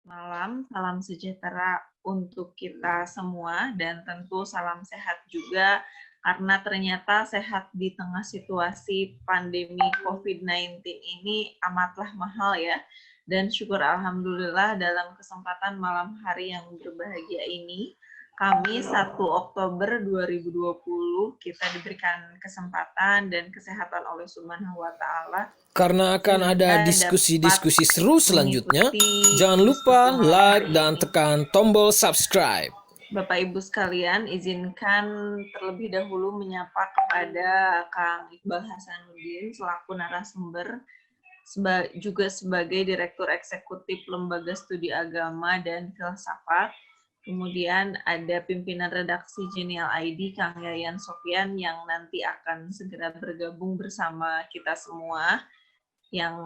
Malam, salam sejahtera untuk kita semua dan tentu salam sehat juga karena ternyata sehat di tengah situasi pandemi COVID-19 ini amatlah mahal ya. Dan syukur alhamdulillah dalam kesempatan malam hari yang berbahagia ini kami 1 Oktober 2020 kita diberikan kesempatan dan kesehatan oleh Subhanahu wa taala Karena akan ada diskusi-diskusi seru selanjutnya, jangan lupa like dan tekan tombol subscribe. Bapak Ibu sekalian, izinkan terlebih dahulu menyapa kepada Kang Iqbal Hasanuddin selaku narasumber, juga sebagai Direktur Eksekutif Lembaga Studi Agama dan Filsafat. Kemudian ada pimpinan redaksi Genial ID, Kang Yayan Sofyan, yang nanti akan segera bergabung bersama kita semua. Yang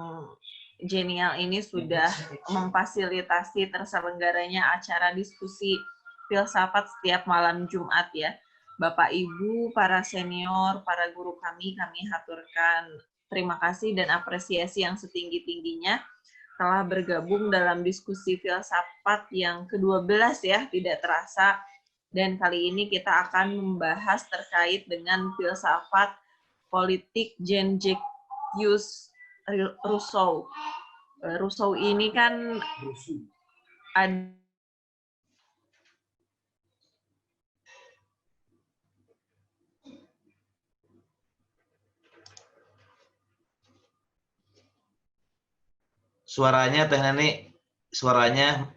Genial ini sudah memfasilitasi terselenggaranya acara diskusi filsafat setiap malam Jumat ya. Bapak Ibu, para senior, para guru kami haturkan terima kasih dan apresiasi yang setinggi-tingginya telah bergabung dalam diskusi filsafat yang ke-12 ya, tidak terasa. Dan kali ini kita akan membahas terkait dengan filsafat politik Jean-Jacques Rousseau. Rousseau ini kan ada Suaranya Teh Neni, suaranya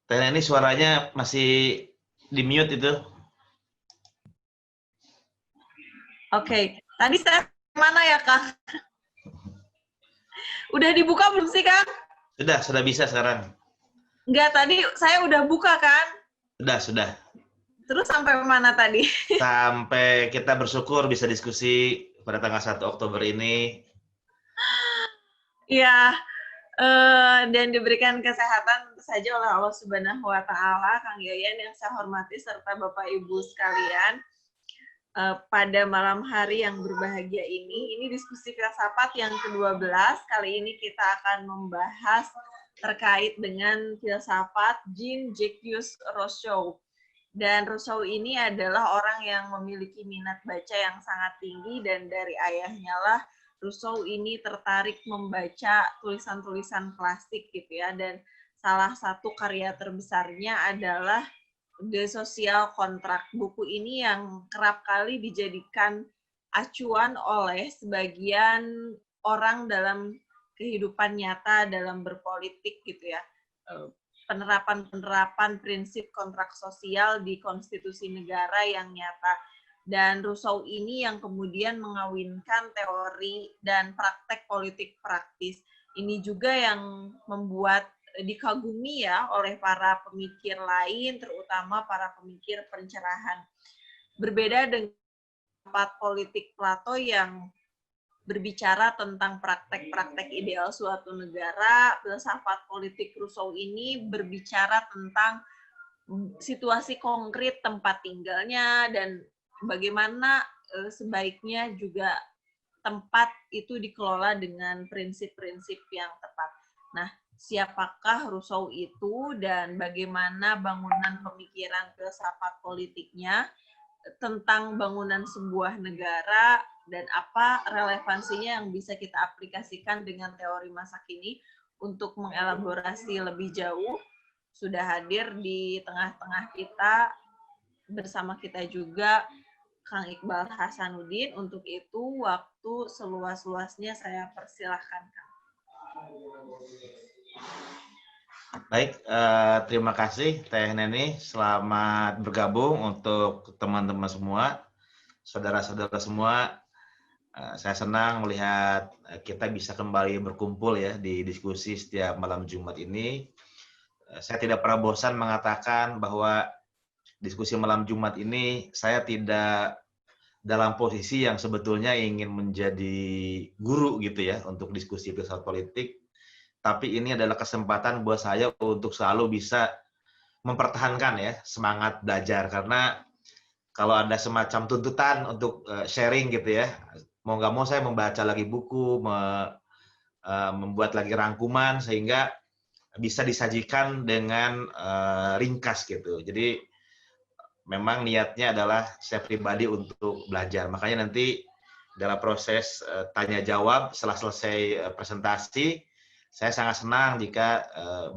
Teh Neni suaranya masih di mute itu. Oke, tadi saya mana ya, Kang? Udah dibuka belum sih, Kang? Sudah bisa sekarang. Enggak, tadi saya udah buka kan? Sudah. Terus sampai mana tadi? Sampai kita bersyukur bisa diskusi pada tanggal 1 Oktober ini. Ya, dan diberikan kesehatan saja oleh Allah Subhanahu wa taala, Kang Yayan yang saya hormati serta Bapak Ibu sekalian. Pada malam hari yang berbahagia ini diskusi filsafat yang ke-12. Kali ini kita akan membahas terkait dengan filsafat Jean-Jacques Rousseau. Dan Rousseau ini adalah orang yang memiliki minat baca yang sangat tinggi, dan dari ayahnya lah Rousseau ini tertarik membaca tulisan-tulisan klasik gitu ya, dan salah satu karya terbesarnya adalah The Social Contract. Buku ini yang kerap kali dijadikan acuan oleh sebagian orang dalam kehidupan nyata dalam berpolitik gitu ya. Penerapan prinsip kontrak sosial di konstitusi negara yang nyata. Dan Rousseau ini yang kemudian mengawinkan teori dan praktek politik praktis. Ini juga yang membuat dikagumi ya oleh para pemikir lain, terutama para pemikir pencerahan. Berbeda dengan filsafat politik Plato yang berbicara tentang praktek-praktek ideal suatu negara, filsafat politik Rousseau ini berbicara tentang situasi konkret tempat tinggalnya dan bagaimana sebaiknya juga tempat itu dikelola dengan prinsip-prinsip yang tepat. Nah, siapakah Rousseau itu dan bagaimana bangunan pemikiran filsafat politiknya tentang bangunan sebuah negara dan apa relevansinya yang bisa kita aplikasikan dengan teori masa kini. Untuk mengelaborasi lebih jauh, sudah hadir di tengah-tengah kita, bersama kita juga Kang Iqbal Hasanuddin. Untuk itu, waktu seluas-luasnya saya persilahkan, Kang. Baik, terima kasih Teh Neni. Selamat bergabung untuk teman-teman semua, saudara-saudara semua. Saya senang melihat kita bisa kembali berkumpul ya di diskusi setiap malam Jumat ini. Saya tidak pernah bosan mengatakan bahwa diskusi malam Jumat ini saya tidak dalam posisi yang sebetulnya ingin menjadi guru gitu ya untuk diskusi filsafat politik, tapi ini adalah kesempatan buat saya untuk selalu bisa mempertahankan ya semangat belajar, karena kalau ada semacam tuntutan untuk sharing gitu ya, mau nggak mau saya membaca lagi buku, membuat lagi rangkuman sehingga bisa disajikan dengan ringkas gitu. Jadi memang niatnya adalah saya pribadi untuk belajar. Makanya nanti dalam proses tanya jawab setelah selesai presentasi, saya sangat senang jika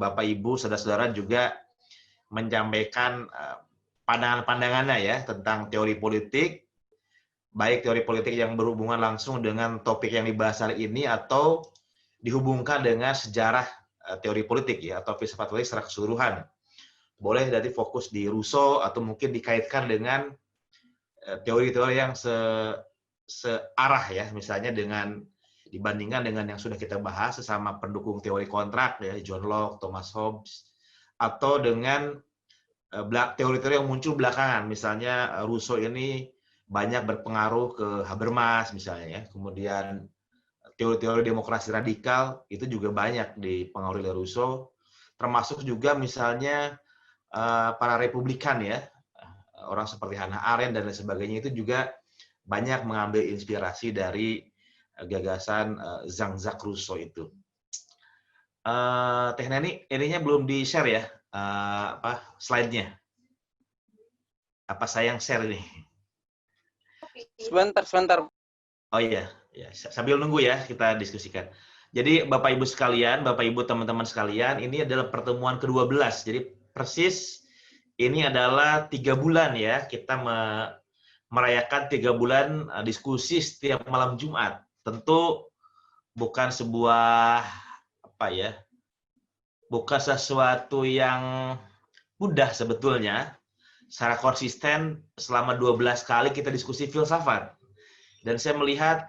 Bapak Ibu saudara-saudara juga menyampaikan pandangan-pandangannya ya tentang teori politik, baik teori politik yang berhubungan langsung dengan topik yang dibahas hari ini atau dihubungkan dengan sejarah teori politik ya atau filsafat politik secara keseluruhan. Boleh dari fokus di Rousseau atau mungkin dikaitkan dengan teori-teori yang searah ya, misalnya dibandingkan dengan yang sudah kita bahas sesama pendukung teori kontrak ya, John Locke, Thomas Hobbes, atau dengan teori-teori yang muncul belakangan, misalnya Rousseau ini banyak berpengaruh ke Habermas misalnya ya, kemudian teori-teori demokrasi radikal itu juga banyak dipengaruhi oleh Rousseau, termasuk juga misalnya para republikan ya, orang seperti Hannah Arendt dan lain sebagainya itu juga banyak mengambil inspirasi dari gagasan Jean-Jacques Rousseau itu. Teh Neni, ininya belum di-share ya, slide-nya. Apa saya yang share ini? Sebentar. Oh iya, ya, sambil nunggu ya kita diskusikan. Jadi Bapak Ibu sekalian, Bapak Ibu teman-teman sekalian, ini adalah pertemuan ke-12. Jadi persis ini adalah 3 bulan ya, kita merayakan 3 bulan diskusi setiap malam Jumat. Tentu bukan sebuah bukan sesuatu yang mudah sebetulnya. Secara konsisten selama 12 kali kita diskusi filsafat. Dan saya melihat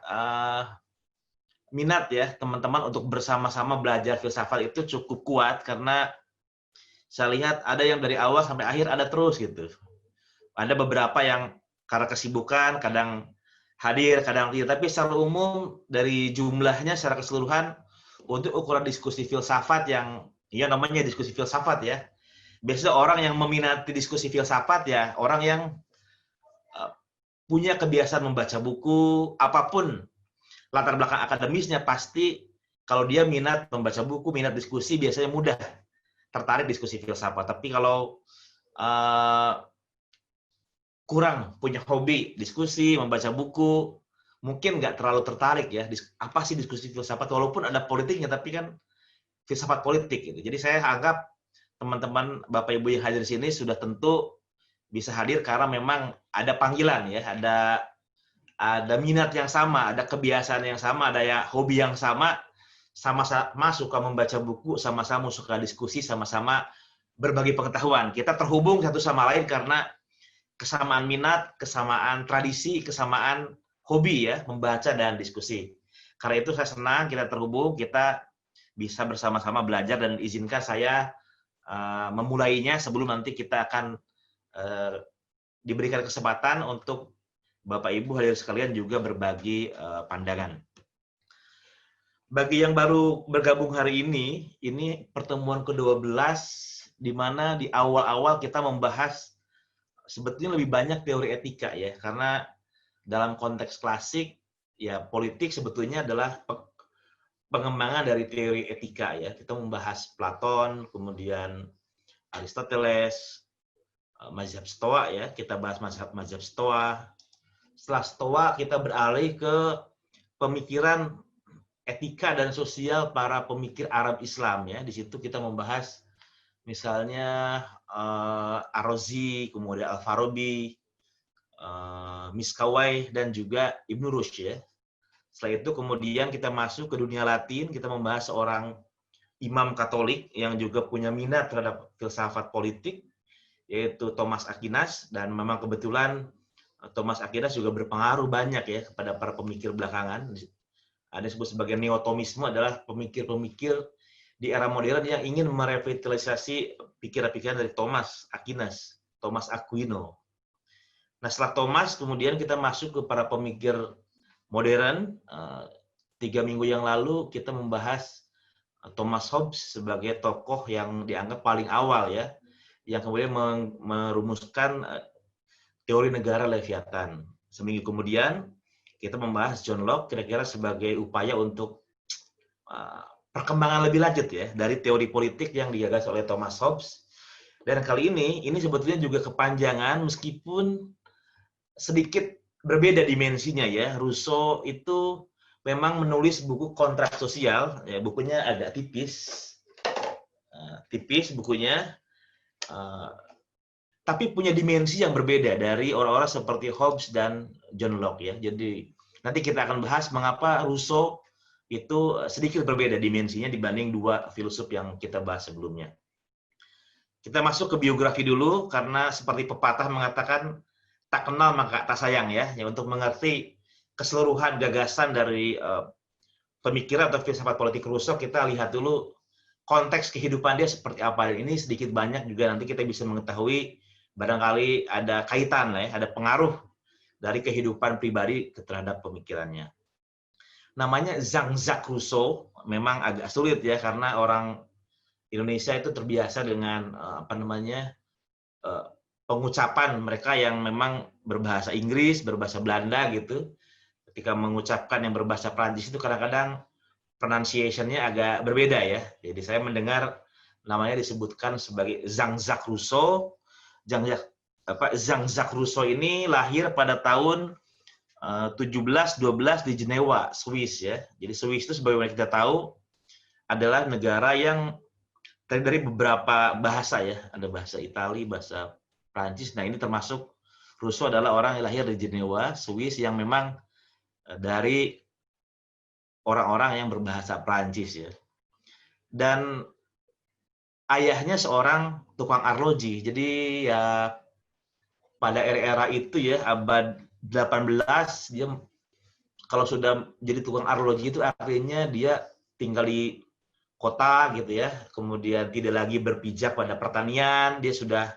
minat ya teman-teman untuk bersama-sama belajar filsafat itu cukup kuat karena saya lihat ada yang dari awal sampai akhir ada terus gitu. Ada beberapa yang karena kesibukan kadang hadir, kadang tidak. Tapi secara umum dari jumlahnya secara keseluruhan untuk ukuran diskusi filsafat yang ya namanya diskusi filsafat ya. Biasanya orang yang meminati diskusi filsafat ya orang yang punya kebiasaan membaca buku, apapun latar belakang akademisnya pasti kalau dia minat membaca buku, minat diskusi biasanya mudah tertarik diskusi filsafat. Tapi kalau kurang punya hobi diskusi, membaca buku, mungkin nggak terlalu tertarik ya. Apa sih diskusi filsafat? Walaupun ada politiknya, tapi kan filsafat politik gitu. Jadi saya anggap teman-teman Bapak Ibu yang hadir di sini sudah tentu bisa hadir karena memang ada panggilan ya, ada minat yang sama, ada kebiasaan yang sama, ada ya hobi yang sama, sama-sama suka membaca buku, sama-sama suka diskusi, sama-sama berbagi pengetahuan. Kita terhubung satu sama lain karena kesamaan minat, kesamaan tradisi, kesamaan hobi ya, membaca dan diskusi. Karena itu saya senang kita terhubung, kita bisa bersama-sama belajar dan izinkan saya memulainya sebelum nanti kita akan diberikan kesempatan untuk Bapak Ibu hadir sekalian juga berbagi pandangan. Bagi yang baru bergabung hari ini pertemuan ke-12 di mana di awal-awal kita membahas sebetulnya lebih banyak teori etika ya, karena dalam konteks klasik ya politik sebetulnya adalah pengembangan dari teori etika ya. Kita membahas Platon, kemudian Aristoteles, mazhab Stoa ya, kita bahas mazhab Stoa. Setelah Stoa kita beralih ke pemikiran etika dan sosial para pemikir Arab Islam ya. Di situ kita membahas misalnya Ar-Razi, kemudian Al-Farabi, Miskawayh dan juga Ibnu Rushd ya. Setelah itu kemudian kita masuk ke dunia Latin, kita membahas seorang imam Katolik yang juga punya minat terhadap filsafat politik, yaitu Thomas Aquinas, dan memang kebetulan Thomas Aquinas juga berpengaruh banyak ya kepada para pemikir belakangan. Ada disebut sebagai neotomisme adalah pemikir-pemikir di era modern yang ingin merevitalisasi pikiran-pikiran dari Thomas Aquinas, Thomas Aquino. Nah setelah Thomas kemudian kita masuk ke para pemikir modern. 3 minggu yang lalu kita membahas Thomas Hobbes sebagai tokoh yang dianggap paling awal ya, yang kemudian merumuskan teori negara Leviathan. Seminggu kemudian kita membahas John Locke kira-kira sebagai upaya untuk perkembangan lebih lanjut ya dari teori politik yang digagas oleh Thomas Hobbes. Dan kali ini sebetulnya juga kepanjangan meskipun sedikit berbeda dimensinya ya. Rousseau itu memang menulis buku kontrak sosial, ya bukunya agak tipis bukunya, tapi punya dimensi yang berbeda dari orang-orang seperti Hobbes dan John Locke ya. Jadi nanti kita akan bahas mengapa Rousseau itu sedikit berbeda dimensinya dibanding dua filsuf yang kita bahas sebelumnya. Kita masuk ke biografi dulu, karena seperti pepatah mengatakan, tak kenal maka tak sayang ya. Untuk mengerti keseluruhan gagasan dari pemikiran atau filsafat politik Rousseau, kita lihat dulu konteks kehidupan dia seperti apa. Ini sedikit banyak juga nanti kita bisa mengetahui, barangkali ada kaitan lah ya, ada pengaruh dari kehidupan pribadi terhadap pemikirannya. Namanya Jean-Jacques Rousseau, memang agak sulit ya, karena orang Indonesia itu terbiasa dengan pengucapan mereka yang memang berbahasa Inggris, berbahasa Belanda gitu. Ketika mengucapkan yang berbahasa Prancis itu kadang-kadang pronunciation-nya agak berbeda ya. Jadi saya mendengar namanya disebutkan sebagai Jean-Jacques Rousseau. Jean-Jacques Rousseau ini lahir pada tahun 1712 di Jenewa, Swiss ya. Jadi Swiss itu sebagaimana kita tahu adalah negara yang terdiri dari beberapa bahasa ya. Ada bahasa Itali, bahasa Prancis. Nah, ini termasuk Rousseau adalah orang yang lahir di Jenewa, Swiss, yang memang dari orang-orang yang berbahasa Prancis ya. Dan ayahnya seorang tukang arloji. Jadi ya pada era-era itu ya, abad 18, dia kalau sudah jadi tukang arloji itu artinya dia tinggal di kota gitu ya, kemudian tidak lagi berpijak pada pertanian, dia sudah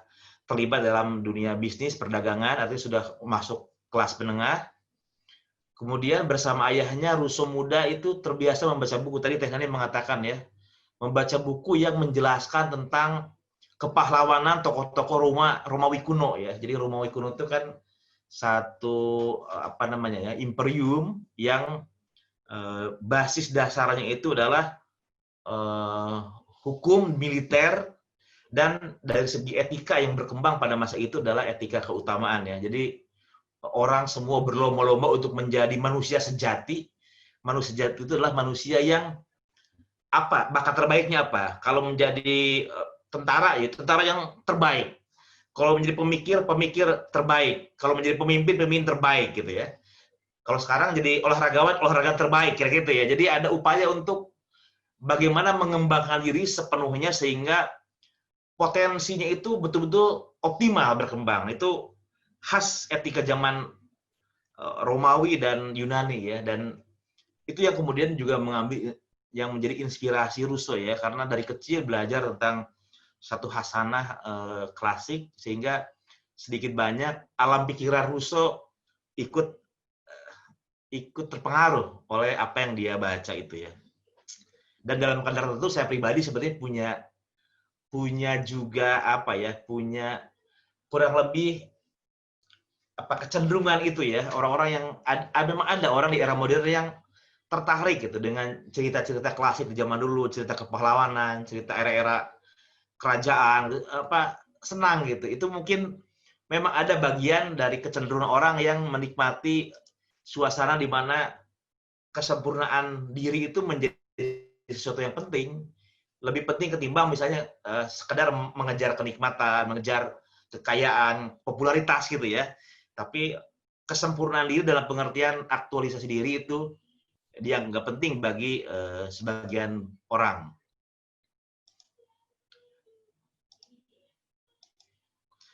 terlibat dalam dunia bisnis, perdagangan, artinya sudah masuk kelas menengah. Kemudian bersama ayahnya, Rousseau muda itu terbiasa membaca buku. Tadi Teh Nani mengatakan ya, membaca buku yang menjelaskan tentang kepahlawanan tokoh-tokoh Romawi kuno ya. Jadi Romawi kuno itu kan satu imperium yang basis dasarnya itu adalah hukum militer, dan dari segi etika yang berkembang pada masa itu adalah etika keutamaan ya. Jadi orang semua berlomba-lomba untuk menjadi manusia sejati. Manusia sejati itu adalah manusia yang bakat terbaiknya apa? Kalau menjadi tentara ya tentara yang terbaik. Kalau menjadi pemikir terbaik. Kalau menjadi pemimpin terbaik gitu ya. Kalau sekarang jadi olahraga terbaik kira-kira gitu ya. Jadi ada upaya untuk bagaimana mengembangkan diri sepenuhnya sehingga potensinya itu betul-betul optimal berkembang. Itu khas etika zaman Romawi dan Yunani ya. Dan itu yang kemudian juga yang menjadi inspirasi Rousseau ya, karena dari kecil belajar tentang satu khasanah klasik, sehingga sedikit banyak alam pikiran Rousseau ikut terpengaruh oleh apa yang dia baca itu ya. Dan dalam kadar tertentu saya pribadi sebenarnya punya juga punya kurang lebih kecenderungan itu ya. Orang-orang yang memang ada orang di era modern yang tertarik gitu dengan cerita-cerita klasik di zaman dulu, cerita kepahlawanan, cerita era-era kerajaan, senang gitu. Itu mungkin memang ada bagian dari kecenderungan orang yang menikmati suasana di mana kesempurnaan diri itu menjadi sesuatu yang penting, lebih penting ketimbang misalnya sekedar mengejar kenikmatan, mengejar kekayaan, popularitas gitu ya. Tapi kesempurnaan diri dalam pengertian aktualisasi diri itu dia nggak penting bagi sebagian orang.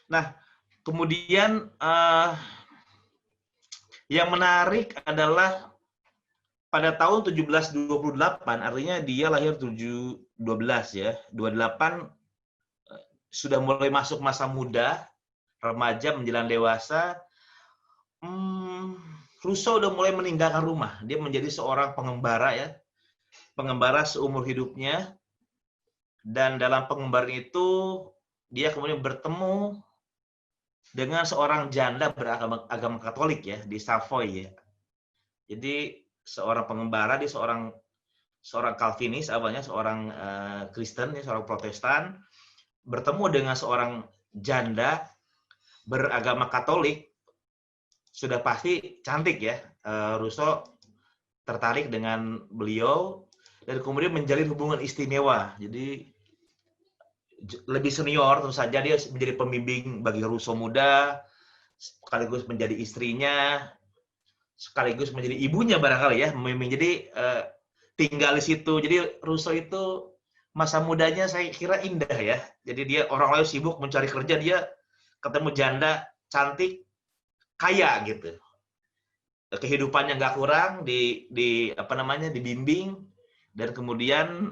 Nah, kemudian yang menarik adalah pada tahun 1728, artinya dia lahir 12 ya, 28 sudah mulai masuk masa muda, remaja menjelang dewasa. Rousseau udah mulai meninggalkan rumah. Dia menjadi seorang pengembara ya. Pengembara seumur hidupnya. Dan dalam pengembaraan itu dia kemudian bertemu dengan seorang janda beragama Katolik ya di Savoy ya. Jadi seorang pengembara, dia seorang Calvinis, awalnya seorang Kristen, seorang Protestan, bertemu dengan seorang janda beragama Katolik, sudah pasti cantik ya. Rousseau tertarik dengan beliau dan kemudian menjalin hubungan istimewa. Jadi lebih senior, tentu saja dia menjadi pembimbing bagi Rousseau muda, sekaligus menjadi istrinya, sekaligus menjadi ibunya barangkali ya, membimbing. Jadi tinggal di situ. Jadi Rousseau itu masa mudanya saya kira indah ya. Jadi dia orang lain sibuk mencari kerja, dia ketemu janda cantik, kaya gitu. Kehidupannya nggak kurang, dibimbing, dan kemudian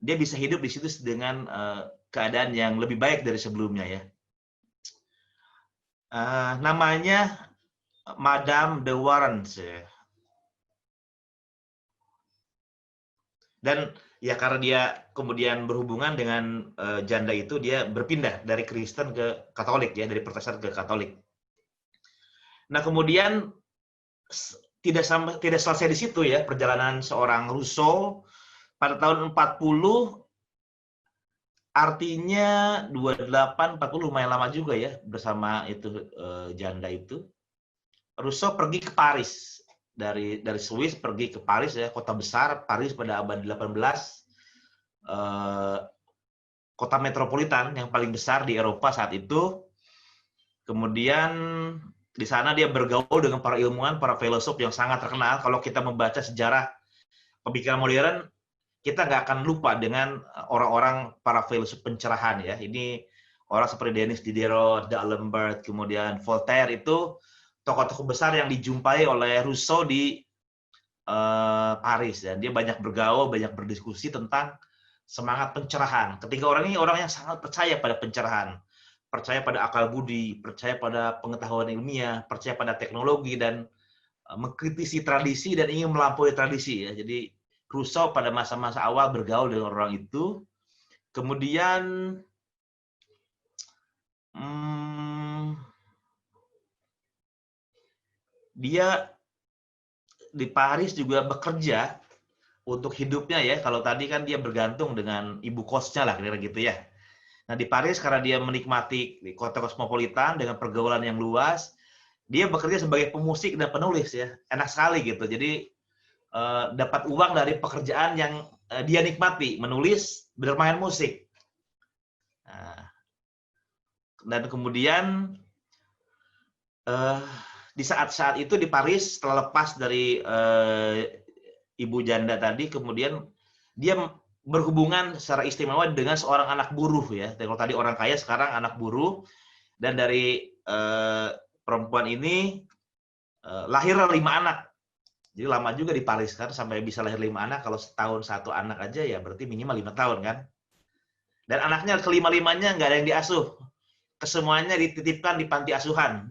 dia bisa hidup di situ dengan keadaan yang lebih baik dari sebelumnya ya. Namanya Madame de Warens ya. Dan ya karena dia kemudian berhubungan dengan janda itu, dia berpindah dari Kristen ke Katolik ya, dari Protestan ke Katolik. Nah kemudian tidak selesai di situ ya perjalanan seorang Rousseau. Pada tahun 40, artinya 28, 40 lumayan lama juga ya bersama itu janda itu. Rousseau pergi ke Paris. Dari Swiss pergi ke Paris ya, kota besar Paris pada abad 18, kota metropolitan yang paling besar di Eropa saat itu. Kemudian di sana dia bergaul dengan para ilmuwan, para filosof yang sangat terkenal. Kalau kita membaca sejarah pemikiran modern, kita nggak akan lupa dengan orang-orang para filosof pencerahan ya. Ini orang seperti Denis Diderot, D'Alembert, kemudian Voltaire, itu tokoh-tokoh besar yang dijumpai oleh Rousseau di Paris. Dan dia banyak bergaul, banyak berdiskusi tentang semangat pencerahan. Ketiga orang ini orang yang sangat percaya pada pencerahan, percaya pada akal budi, percaya pada pengetahuan ilmiah, percaya pada teknologi, dan mengkritisi tradisi dan ingin melampaui tradisi ya. Jadi Rousseau pada masa-masa awal bergaul dengan orang itu. Kemudian dia di Paris juga bekerja untuk hidupnya ya. Kalau tadi kan dia bergantung dengan ibu kosnya lah, kira-kira gitu ya. Nah di Paris karena dia menikmati kota kosmopolitan dengan pergaulan yang luas, dia bekerja sebagai pemusik dan penulis ya. Enak sekali gitu. Jadi dapat uang dari pekerjaan yang dia nikmati, menulis, bermain musik. Nah, dan kemudian di saat-saat itu di Paris, setelah lepas dari ibu janda tadi, kemudian dia berhubungan secara istimewa dengan seorang anak buruh ya. Kalau tadi orang kaya, sekarang anak buruh. Dan dari perempuan ini lahir 5 anak. Jadi lama juga di Paris kan, sampai bisa lahir 5 anak. Kalau setahun 1 anak aja ya berarti minimal 5 tahun kan. Dan anaknya kelima-limanya nggak ada yang diasuh. Kesemuanya dititipkan di panti asuhan.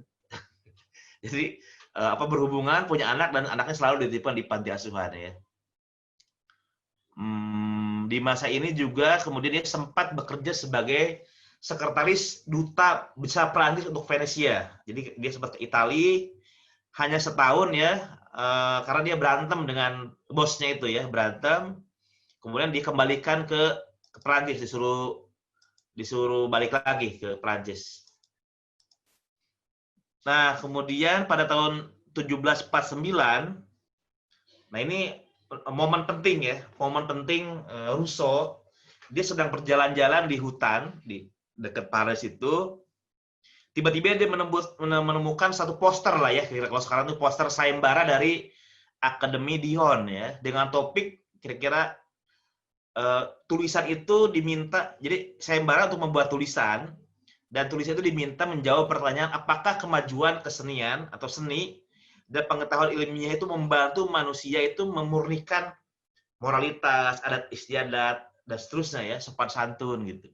Jadi berhubungan, punya anak, dan anaknya selalu dititipkan di panti asuhan ya. Di masa ini juga kemudian dia sempat bekerja sebagai sekretaris duta besar Prancis untuk Venesia. Jadi dia sempat ke Italia hanya setahun ya, karena dia berantem dengan bosnya itu ya, berantem. Kemudian dikembalikan ke Prancis, disuruh balik lagi ke Prancis. Nah, kemudian pada tahun 1749, nah ini momen penting ya, momen penting Rousseau. Dia sedang berjalan-jalan di hutan di dekat Paris itu. Tiba-tiba dia menemukan satu poster lah ya, kira-kira kalau sekarang itu poster sayembara dari Akademi Dijon ya, dengan topik kira-kira tulisan itu diminta, jadi sayembara untuk membuat tulisan, dan tulisan itu diminta menjawab pertanyaan apakah kemajuan kesenian atau seni dan pengetahuan ilmiah itu membantu manusia itu memurnikan moralitas, adat istiadat, dan seterusnya ya, sopan santun gitu.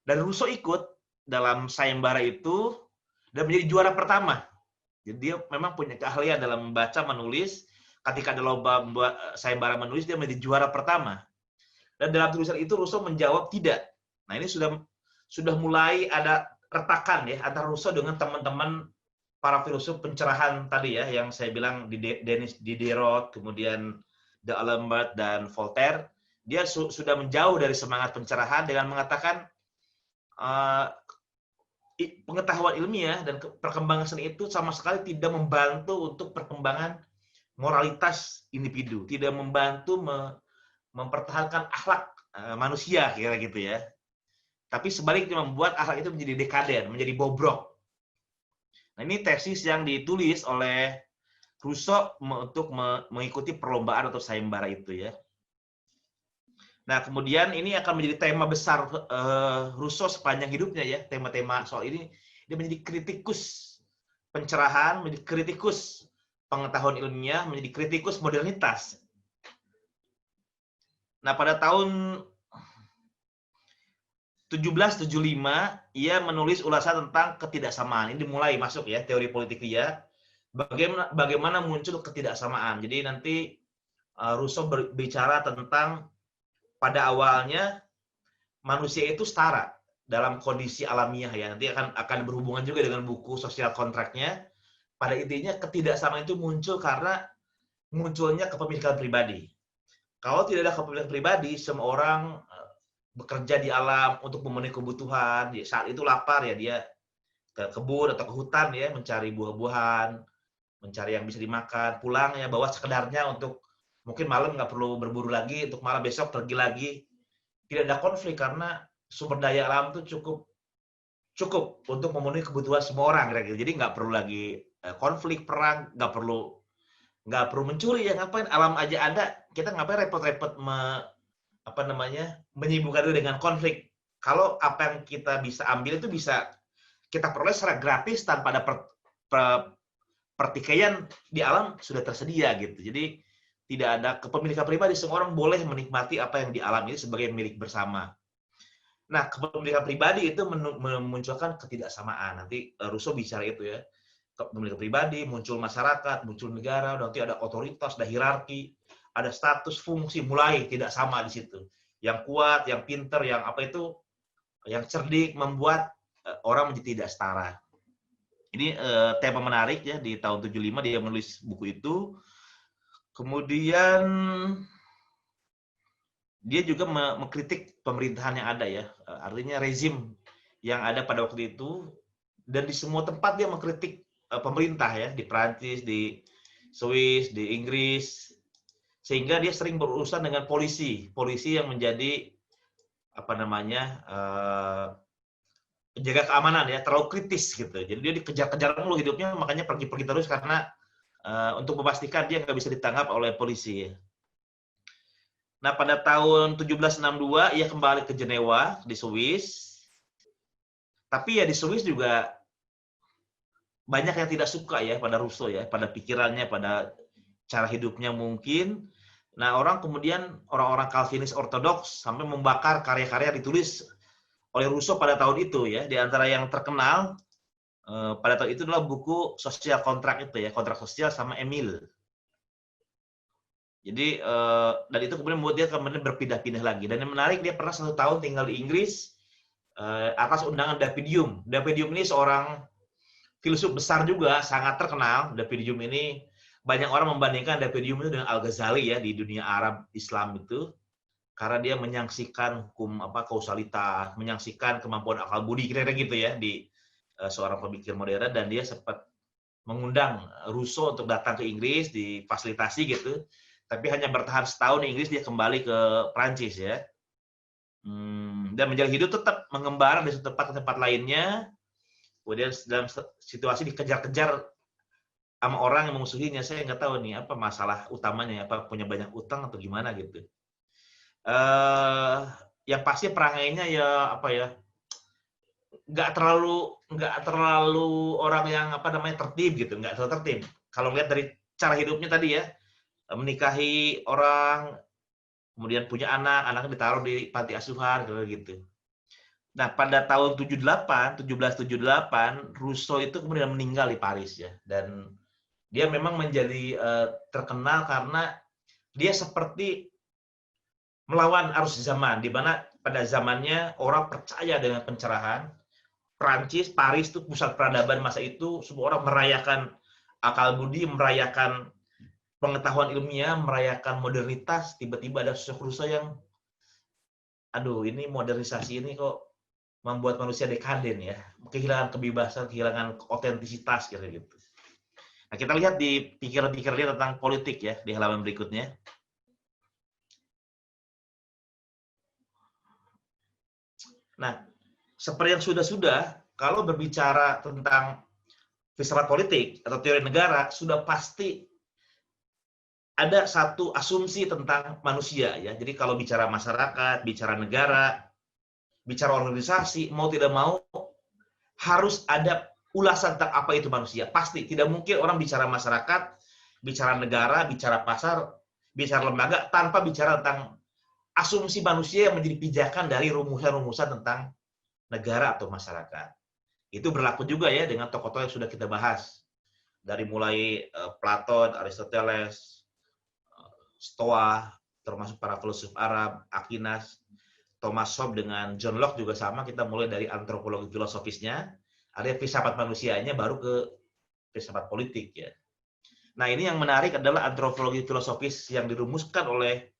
Dan Rousseau ikut dalam sayembara itu dan menjadi juara pertama. Jadi dia memang punya keahlian dalam membaca, menulis. Ketika ada lomba sayembara menulis, dia menjadi juara pertama. Dan dalam tulisan itu Rousseau menjawab tidak. Nah ini sudah mulai ada retakan ya antara Rousseau dengan teman-teman para filsuf pencerahan tadi ya, yang saya bilang Denis Diderot, kemudian D'Alembert dan Voltaire, dia sudah menjauh dari semangat pencerahan dengan mengatakan pengetahuan ilmiah dan perkembangan seni itu sama sekali tidak membantu untuk perkembangan moralitas individu, tidak membantu mempertahankan akhlak manusia, kira gitu ya. Tapi sebaliknya membuat akhlak itu menjadi dekaden, menjadi bobrok. Nah, ini tesis yang ditulis oleh Rousseau untuk mengikuti perlombaan atau sayembara itu ya. Nah, kemudian ini akan menjadi tema besar Rousseau sepanjang hidupnya ya, tema-tema soal ini. Dia menjadi kritikus pencerahan, menjadi kritikus pengetahuan ilmiah, menjadi kritikus modernitas. Nah, pada tahun 1775, ia menulis ulasan tentang ketidaksamaan. Ini dimulai masuk ya, teori politik dia. Bagaimana muncul ketidaksamaan. Jadi nanti Rousseau berbicara tentang pada awalnya manusia itu setara dalam kondisi alamiah ya. Nanti akan berhubungan juga dengan buku sosial kontraknya. Pada intinya ketidaksamaan itu muncul karena munculnya kepemilikan pribadi. Kalau tidak ada kepemilikan pribadi, semua orang bekerja di alam untuk memenuhi kebutuhan. Saat itu lapar ya, dia ke kebun atau ke hutan ya, mencari buah-buahan, mencari yang bisa dimakan, pulang ya bawa sekedarnya untuk mungkin malam nggak perlu berburu lagi, untuk malam besok pergi lagi. Tidak ada konflik karena sumber daya alam itu cukup untuk memenuhi kebutuhan semua orang kira-kira. Jadi nggak perlu lagi konflik, perang, nggak perlu mencuri ya, ngapain, alam aja ada, kita ngapain repot-repot menyibukkan diri dengan konflik. Kalau apa yang kita bisa ambil itu bisa kita peroleh secara gratis tanpa ada pertikaian di alam, sudah tersedia gitu. Jadi tidak ada kepemilikan pribadi, semua orang boleh menikmati apa yang di alam ini sebagai milik bersama. Nah, kepemilikan pribadi itu memunculkan ketidaksamaan. Nanti Rousseau bicara itu ya. Kepemilikan pribadi, muncul masyarakat, muncul negara, nanti ada otoritas, ada hierarki, ada status, fungsi, mulai tidak sama di situ. Yang kuat, yang pinter, yang apa itu, yang cerdik, membuat orang menjadi tidak setara. Ini tema menarik ya, di tahun 75 dia menulis buku itu. Kemudian dia juga mengkritik pemerintahan yang ada ya, artinya rezim yang ada pada waktu itu, dan di semua tempat dia mengkritik pemerintah ya, di Prancis, di Swiss, di Inggris, sehingga dia sering berurusan dengan polisi yang menjadi penjaga keamanan ya, terlalu kritis gitu. Jadi dia dikejar-kejar mulu hidupnya, makanya pergi-pergi terus karena untuk memastikan dia nggak bisa ditangkap oleh polisi. Nah, pada tahun 1762 ia kembali ke Jenewa di Swiss. Tapi ya di Swiss juga banyak yang tidak suka ya pada Rousseau ya, pada pikirannya, pada cara hidupnya mungkin. Nah, orang-orang Calvinis ortodoks sampai membakar karya-karya ditulis oleh Rousseau pada tahun itu ya. Di antara yang terkenal pada tahun itu adalah buku sosial kontrak itu ya, kontrak sosial sama Emile. Jadi dan itu kemudian membuat dia kemudian berpindah-pindah lagi. Dan yang menarik, dia pernah 1 tahun tinggal di Inggris atas undangan David Hume. David Hume ini seorang filsuf besar juga, sangat terkenal. David Hume ini banyak orang membandingkan David Hume itu dengan Al-Ghazali ya di dunia Arab Islam itu, karena dia menyaksikan hukum kausalitas, menyaksikan kemampuan akal budi kira-kira gitu ya di seorang pemikir modern, dan dia sempat mengundang Rousseau untuk datang ke Inggris, difasilitasi gitu. Tapi hanya bertahan setahun di Inggris, dia kembali ke Prancis ya. Dan menjalani hidup tetap mengembara dari satu tempat ke tempat lainnya. Kemudian dalam situasi dikejar-kejar sama orang yang memusuhinya. Saya nggak tahu nih apa masalah utamanya, apa punya banyak utang atau gimana gitu. Yang pasti perangainya ya nggak terlalu orang yang tertib gitu, nggak terlalu tertib. Kalau lihat dari cara hidupnya tadi ya, menikahi orang, kemudian punya anak, anaknya ditaruh di panti asuhan gitu. Nah, pada tahun 1778, Rousseau itu kemudian meninggal di Paris ya, dan dia memang menjadi terkenal karena dia seperti melawan arus zaman, di mana pada zamannya orang percaya dengan pencerahan, Prancis, Paris itu pusat peradaban masa itu, semua orang merayakan akal budi, merayakan pengetahuan ilmiah, merayakan modernitas. Tiba-tiba ada sosok Rousseau yang, aduh, ini modernisasi ini kok membuat manusia dekaden ya, kehilangan kebebasan, kehilangan otentisitas gitu. Nah, kita lihat di pikiran-pikiran dia tentang politik ya di halaman berikutnya. Nah, seperti yang sudah-sudah, kalau berbicara tentang filsafat politik atau teori negara, sudah pasti ada satu asumsi tentang manusia ya. Jadi kalau bicara masyarakat, bicara negara, bicara organisasi, mau tidak mau harus ada ulasan tentang apa itu manusia. Pasti tidak mungkin orang bicara masyarakat, bicara negara, bicara pasar, bicara lembaga tanpa bicara tentang asumsi manusia yang menjadi pijakan dari rumusan-rumusan tentang negara atau masyarakat. Itu berlaku juga ya dengan tokoh-tokoh yang sudah kita bahas. Dari mulai Platon, Aristoteles, Stoa, termasuk para filsuf Arab, Aquinas, Thomas Hobbes dengan John Locke juga sama. Kita mulai dari antropologi filosofisnya, ada filsafat manusianya, baru ke filsafat politik ya. Nah, ini yang menarik adalah antropologi filosofis yang dirumuskan oleh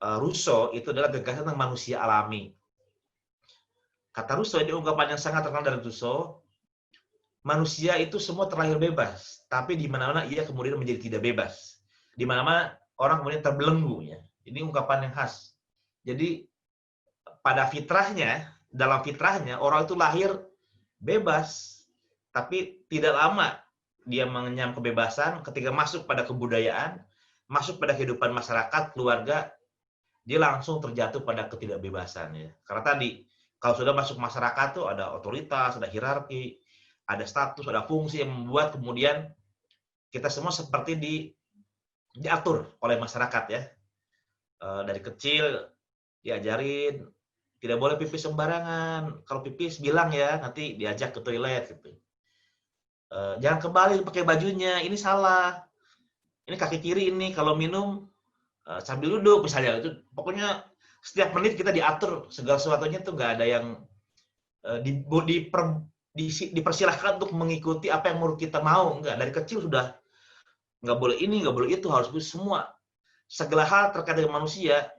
Rousseau itu adalah gagasan tentang manusia alami. Kata Rousseau, ini ungkapan yang sangat terkenal dari Rousseau, manusia itu semua terlahir bebas, tapi di mana-mana ia kemudian menjadi tidak bebas. Di mana-mana orang kemudian terbelenggu ya. Ini ungkapan yang khas. Jadi pada fitrahnya, dalam fitrahnya orang itu lahir bebas, tapi tidak lama dia mengenyam kebebasan. Ketika masuk pada kebudayaan, masuk pada kehidupan masyarakat, keluarga, dia langsung terjatuh pada ketidakbebasan ya. Karena tadi kalau sudah masuk masyarakat tuh ada otoritas, ada hierarki, ada status, ada fungsi yang membuat kemudian kita semua seperti diatur oleh masyarakat ya. Dari kecil diajarin tidak boleh pipis sembarangan. Kalau pipis bilang ya, nanti diajak ke toilet gitu. Jangan kembali pakai bajunya, ini salah. Ini kaki kiri ini kalau minum sambil duduk misalnya. Itu pokoknya setiap menit kita diatur, segala sesuatunya tuh nggak ada yang dipersilahkan untuk mengikuti apa yang menurut kita mau. Enggak, dari kecil sudah nggak boleh ini, nggak boleh itu, harus semua. Segala hal terkait dengan manusia,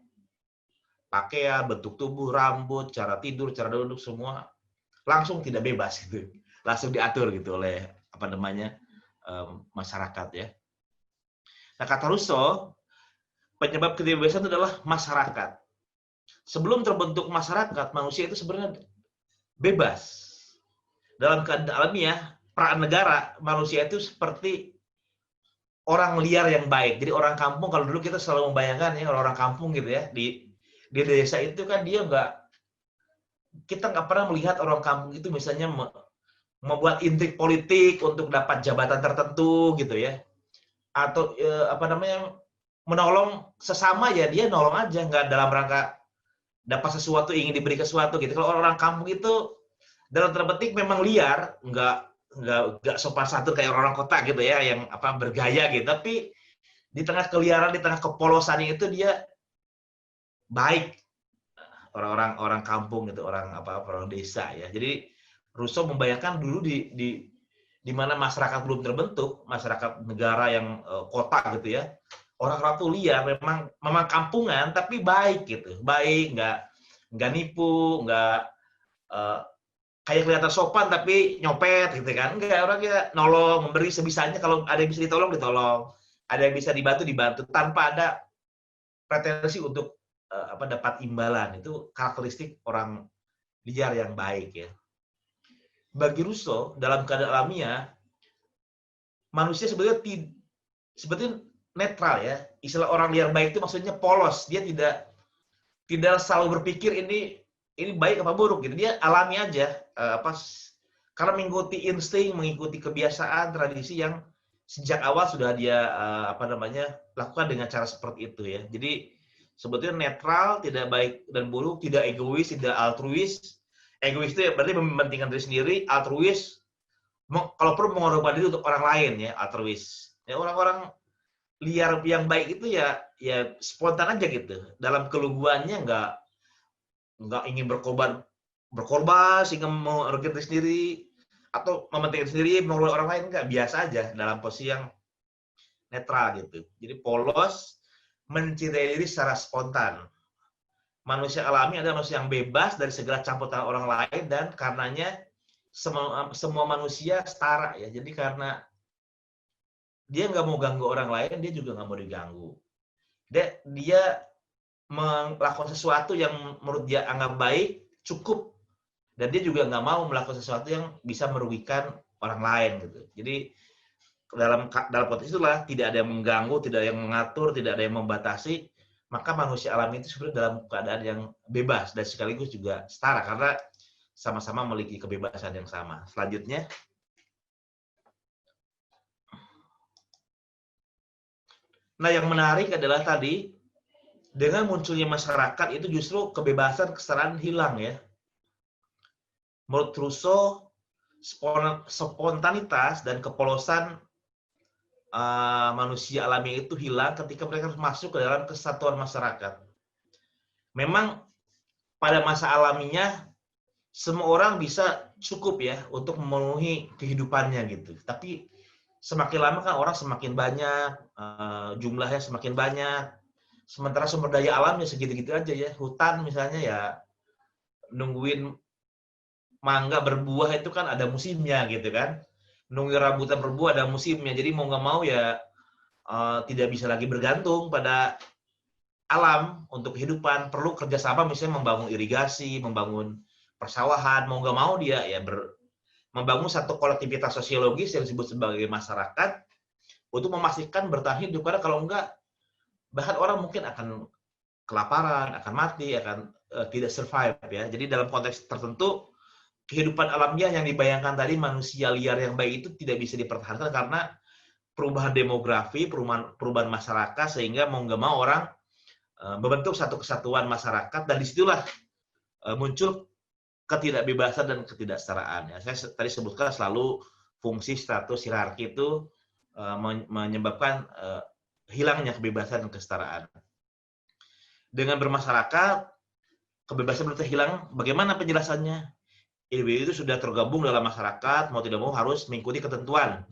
pakaian, bentuk tubuh, rambut, cara tidur, cara duduk, semua langsung tidak bebas gitu. Langsung diatur gitu oleh apa namanya masyarakat ya. Nah, kata Rousseau, penyebab ketidakbebasan itu adalah masyarakat. Sebelum terbentuk masyarakat, manusia itu sebenarnya bebas. Dalam keadaan alamiah, pra-negara, manusia itu seperti orang liar yang baik. Jadi orang kampung, kalau dulu kita selalu membayangkan ya orang kampung gitu ya, di desa itu kan dia kita nggak pernah melihat orang kampung itu misalnya membuat intrik politik untuk dapat jabatan tertentu gitu ya, atau apa namanya menolong sesama ya, dia nolong aja, nggak dalam rangka dapat sesuatu, ingin diberi sesuatu gitu. Kalau orang kampung itu dalam tanda petik memang liar, nggak sopan santun kayak orang kota gitu ya, yang apa bergaya gitu. Tapi di tengah keliaran, di tengah kepolosan itu dia baik. Orang kampung gitu, orang desa ya. Jadi Rousseau membayangkan dulu di mana masyarakat belum terbentuk, masyarakat negara yang kota gitu ya. Orang-orang tuh liar, memang kampungan tapi baik gitu. Baik, nggak nipu, nggak kayak kelihatan sopan tapi nyopet gitu kan. Enggak, orangnya nolong, memberi sebisanya, kalau ada yang bisa ditolong, ada yang bisa dibantu tanpa ada pretensi untuk dapat imbalan. Itu karakteristik orang liar yang baik ya. Bagi Rousseau, dalam keadaan alamiah, manusia sebetulnya netral ya. Istilah orang liar baik itu maksudnya polos. Dia tidak selalu berpikir ini baik apa buruk gitu. Dia alami aja karena mengikuti insting, mengikuti kebiasaan, tradisi yang sejak awal sudah dia lakukan dengan cara seperti itu ya. Jadi sebetulnya netral, tidak baik dan buruk, tidak egois, tidak altruis. Egois itu berarti mementingkan diri sendiri, altruis kalau perlu mengorbankan diri untuk orang lain ya, altruis. Ya, orang-orang liar yang baik itu ya spontan aja gitu. Dalam keluguannya nggak ingin berkorban berkorban sehingga merugikan diri sendiri atau mementingkan sendiri, mengeluarkan orang lain, enggak, biasa aja dalam posisi yang netral gitu. Jadi polos, mencintai diri secara spontan. Manusia alami adalah manusia yang bebas dari segala campur tangan orang lain dan karenanya semua manusia setara ya. Jadi karena dia nggak mau ganggu orang lain, dia juga nggak mau diganggu. Dia melakukan sesuatu yang menurut dia anggap baik, cukup. Dan dia juga nggak mau melakukan sesuatu yang bisa merugikan orang lain gitu. Jadi dalam konteks itulah tidak ada yang mengganggu, tidak ada yang mengatur, tidak ada yang membatasi, maka manusia alami itu sebenarnya dalam keadaan yang bebas dan sekaligus juga setara karena sama-sama memiliki kebebasan yang sama. Selanjutnya, nah yang menarik adalah tadi dengan munculnya masyarakat itu justru kebebasan kesetaraan hilang ya. Menurut Rousseau, spontanitas dan kepolosan manusia alami itu hilang ketika mereka masuk ke dalam kesatuan masyarakat. Memang pada masa alaminya semua orang bisa cukup ya untuk memenuhi kehidupannya gitu. Tapi semakin lama kan orang semakin banyak, jumlahnya semakin banyak. Sementara sumber daya alamnya segitu-gitu aja ya. Hutan misalnya ya nungguin mangga berbuah itu kan ada musimnya gitu kan. Nungguin rambutan berbuah ada musimnya. Jadi mau nggak mau ya tidak bisa lagi bergantung pada alam untuk kehidupan. Perlu kerjasama misalnya membangun irigasi, membangun persawahan. Mau nggak mau dia ya membangun satu kolektivitas sosiologis yang disebut sebagai masyarakat untuk memastikan bertahan hidup. Karena kalau enggak, bahkan orang mungkin akan kelaparan, akan mati, akan tidak survive ya. Jadi dalam konteks tertentu, kehidupan alamiah yang dibayangkan tadi manusia liar yang baik itu tidak bisa dipertahankan karena perubahan demografi, perubahan masyarakat sehingga mau nggak mau orang membentuk satu kesatuan masyarakat dan disitulah muncul ketidakbebasan dan ketidaksetaraan. Ya, saya tadi sebutkan selalu fungsi status hierarki itu menyebabkan hilangnya kebebasan dan kesetaraan. Dengan bermasyarakat, kebebasan berarti hilang. Bagaimana penjelasannya? Individu itu sudah tergabung dalam masyarakat, mau tidak mau harus mengikuti ketentuan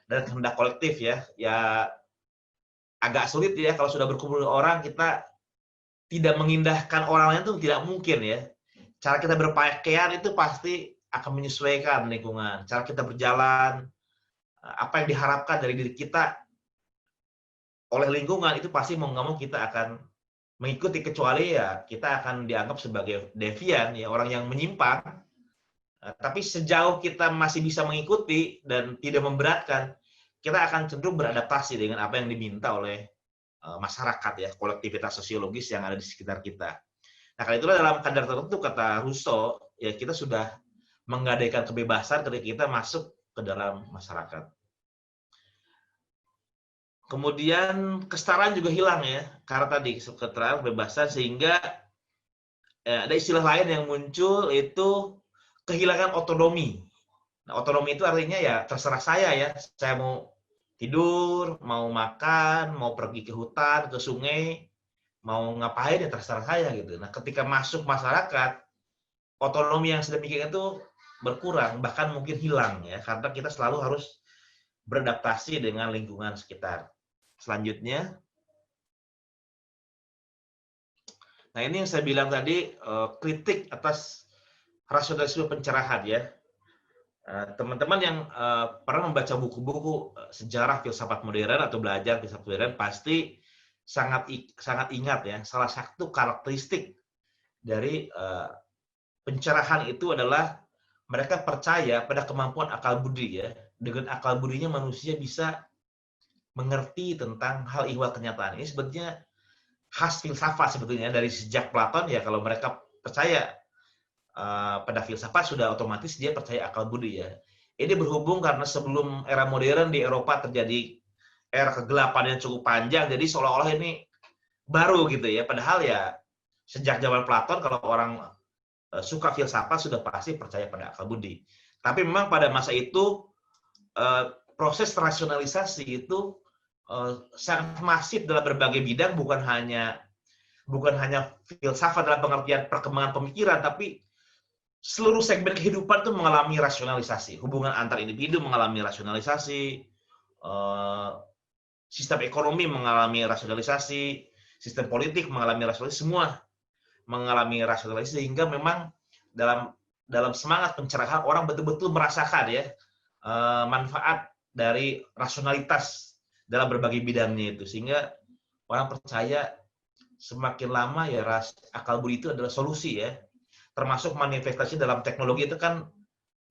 dan kehendak kolektif ya. Ya agak sulit ya kalau sudah berkumpul dengan orang, kita tidak mengindahkan orang lain itu tidak mungkin ya. Cara kita berpakaian itu pasti akan menyesuaikan lingkungan. Cara kita berjalan, apa yang diharapkan dari diri kita oleh lingkungan itu pasti mau nggak mau kita akan mengikuti, kecuali ya kita akan dianggap sebagai devian ya, orang yang menyimpang. Tapi sejauh kita masih bisa mengikuti dan tidak memberatkan, kita akan cenderung beradaptasi dengan apa yang diminta oleh masyarakat ya, kolektivitas sosiologis yang ada di sekitar kita. Nah, karena itulah dalam kadar tertentu kata Rousseau, ya kita sudah menggadaikan kebebasan ketika kita masuk ke dalam masyarakat. Kemudian kesetaraan juga hilang ya, karena tadi kesetaraan, kebebasan, sehingga ada istilah lain yang muncul itu kehilangan otonomi. Nah, otonomi itu artinya ya terserah saya ya, saya mau tidur, mau makan, mau pergi ke hutan, ke sungai, mau ngapain ya terserah saya gitu. Nah, ketika masuk masyarakat, otonomi yang sedemikian itu berkurang, bahkan mungkin hilang ya, karena kita selalu harus beradaptasi dengan lingkungan sekitar. Selanjutnya, nah ini yang saya bilang tadi, kritik atas rasionalisme pencerahan ya. Teman-teman yang pernah membaca buku-buku sejarah filsafat modern atau belajar filsafat modern pasti sangat ingat ya, salah satu karakteristik dari pencerahan itu adalah mereka percaya pada kemampuan akal budi ya. Dengan akal budinya manusia bisa mengerti tentang hal ihwal kenyataan. Ini sebetulnya khas filsafat sebetulnya dari sejak Platon ya, kalau mereka percaya pada filsafat sudah otomatis dia percaya akal budi ya. Ini berhubung karena sebelum era modern di Eropa terjadi era kegelapan yang cukup panjang, jadi seolah-olah ini baru gitu ya. Padahal ya sejak zaman Platon kalau orang suka filsafat sudah pasti percaya pada akal budi. Tapi memang pada masa itu proses rasionalisasi itu sangat masif dalam berbagai bidang, bukan hanya filsafat dalam pengertian perkembangan pemikiran, tapi seluruh segmen kehidupan itu mengalami rasionalisasi. Hubungan antar individu mengalami rasionalisasi, sistem ekonomi mengalami rasionalisasi, sistem politik mengalami rasionalisasi, semua mengalami rasionalisasi, sehingga memang dalam semangat pencerahan orang betul-betul merasakan ya manfaat dari rasionalitas dalam berbagai bidangnya itu, sehingga orang percaya semakin lama ya akal budi itu adalah solusi ya, termasuk manifestasi dalam teknologi itu kan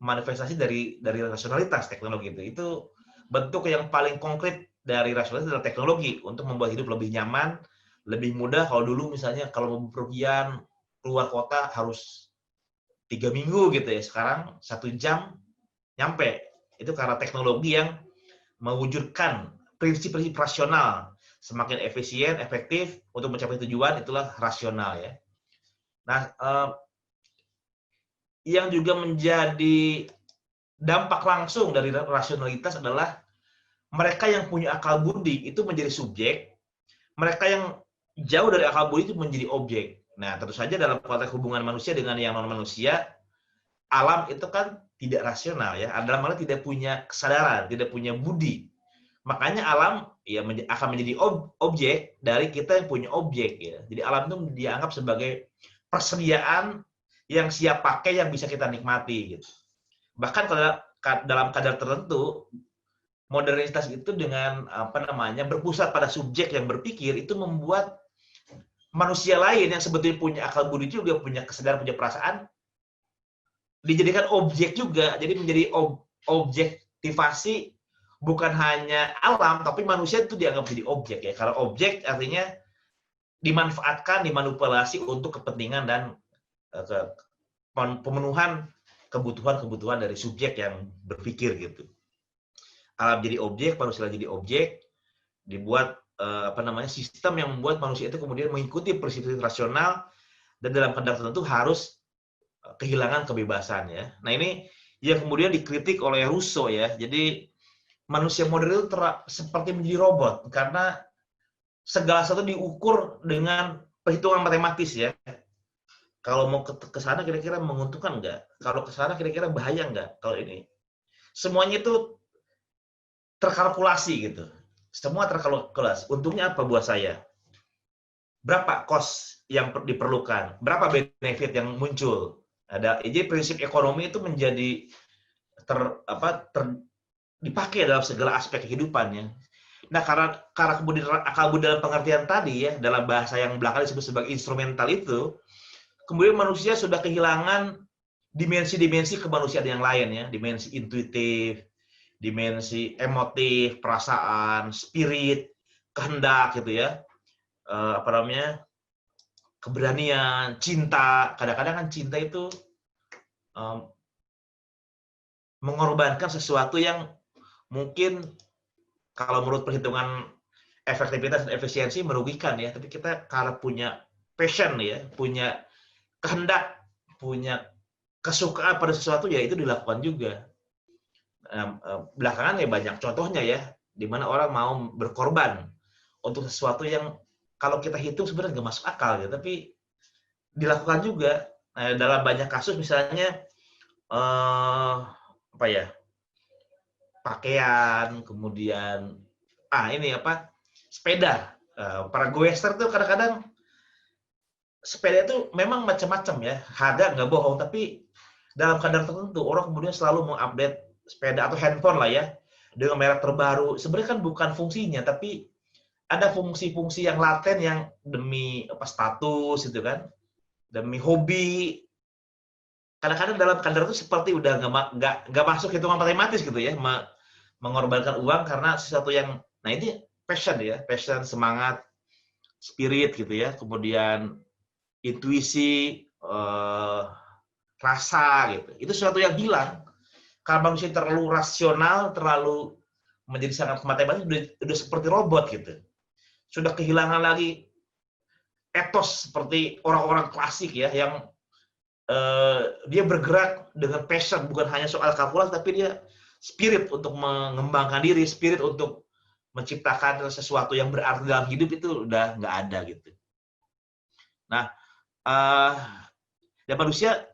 manifestasi dari rasionalitas teknologi itu bentuk yang paling konkret dari rasionalitas adalah teknologi untuk membuat hidup lebih nyaman, lebih mudah. Kalau dulu misalnya kalau mau bepergian keluar kota harus 3 minggu gitu ya, sekarang 1 jam nyampe. Itu karena teknologi yang mewujudkan prinsip-prinsip rasional, semakin efisien, efektif untuk mencapai tujuan, itulah rasional ya. Nah, yang juga menjadi dampak langsung dari rasionalitas adalah mereka yang punya akal budi itu menjadi subjek, mereka yang jauh dari akal budi itu menjadi objek. Nah, tentu saja dalam konteks hubungan manusia dengan yang non-manusia, alam itu kan tidak rasional ya, dalam hal tidak punya kesadaran, tidak punya budi. Makanya alam ya akan menjadi objek dari kita yang punya objek ya. Jadi alam itu dianggap sebagai persediaan yang siap pakai, yang bisa kita nikmati gitu. Bahkan dalam kadar tertentu, modernitas itu dengan berpusat pada subjek yang berpikir itu membuat manusia lain yang sebetulnya punya akal budi juga, punya kesadaran, punya perasaan, dijadikan objek juga. Jadi menjadi objektivasi, bukan hanya alam, tapi manusia itu dianggap jadi objek ya. Karena objek artinya dimanfaatkan, dimanipulasi untuk kepentingan dan pemenuhan kebutuhan-kebutuhan dari subjek yang berpikir gitu. Alam jadi objek, manusia jadi objek, dibuat sistem yang membuat manusia itu kemudian mengikuti prinsip-prinsip rasional dan dalam kadar tertentu harus kehilangan kebebasan ya. Nah, ini yang kemudian dikritik oleh Rousseau ya. Jadi manusia modern itu seperti menjadi robot karena segala sesuatu diukur dengan perhitungan matematis ya. Kalau mau ke sana kira-kira menguntungkan nggak? Kalau ke sana kira-kira bahaya nggak? Kalau ini semuanya itu terkalkulasi gitu. Semua terkalkulasi. Untungnya apa buat saya? Berapa cost yang diperlukan? Berapa benefit yang muncul? Jadi prinsip ekonomi itu menjadi dipakai dalam segala aspek kehidupannya. Nah, karena kemudian akal budi dalam pengertian tadi ya, dalam bahasa yang belakang disebut sebagai instrumental itu, kemudian manusia sudah kehilangan dimensi-dimensi kemanusiaan yang lain ya, dimensi intuitif, dimensi emotif, perasaan, spirit, kehendak gitu ya, keberanian, cinta. Kadang-kadang kan cinta itu mengorbankan sesuatu yang mungkin kalau menurut perhitungan efektivitas dan efisiensi merugikan ya, tapi kita karena punya passion ya, punya kehendak, punya kesukaan pada sesuatu ya itu dilakukan juga. Belakangan ya banyak contohnya ya, di mana orang mau berkorban untuk sesuatu yang kalau kita hitung sebenarnya nggak masuk akal ya, tapi dilakukan juga. Dalam banyak kasus misalnya pakaian, kemudian sepeda. Para goester tuh kadang-kadang sepeda itu memang macam-macam ya, harga nggak bohong, tapi dalam kadar tertentu orang kemudian selalu mengupdate sepeda atau handphone lah ya dengan merek terbaru. Sebenarnya kan bukan fungsinya, tapi ada fungsi-fungsi yang laten yang demi status gitu kan, demi hobi. Kadang-kadang dalam kadar itu seperti udah nggak masuk hitungan matematis gitu ya, mengorbankan uang karena sesuatu yang, nah ini passion ya, passion, semangat, spirit gitu ya, kemudian intuisi, rasa gitu. Itu sesuatu yang hilang karena manusia terlalu rasional, terlalu menjadi sangat matematis, udah seperti robot gitu. Sudah kehilangan lagi etos seperti orang-orang klasik ya, yang dia bergerak dengan passion, bukan hanya soal kalkulasi, tapi dia spirit untuk mengembangkan diri, spirit untuk menciptakan sesuatu yang berarti dalam hidup itu udah nggak ada gitu. Nah, dan manusia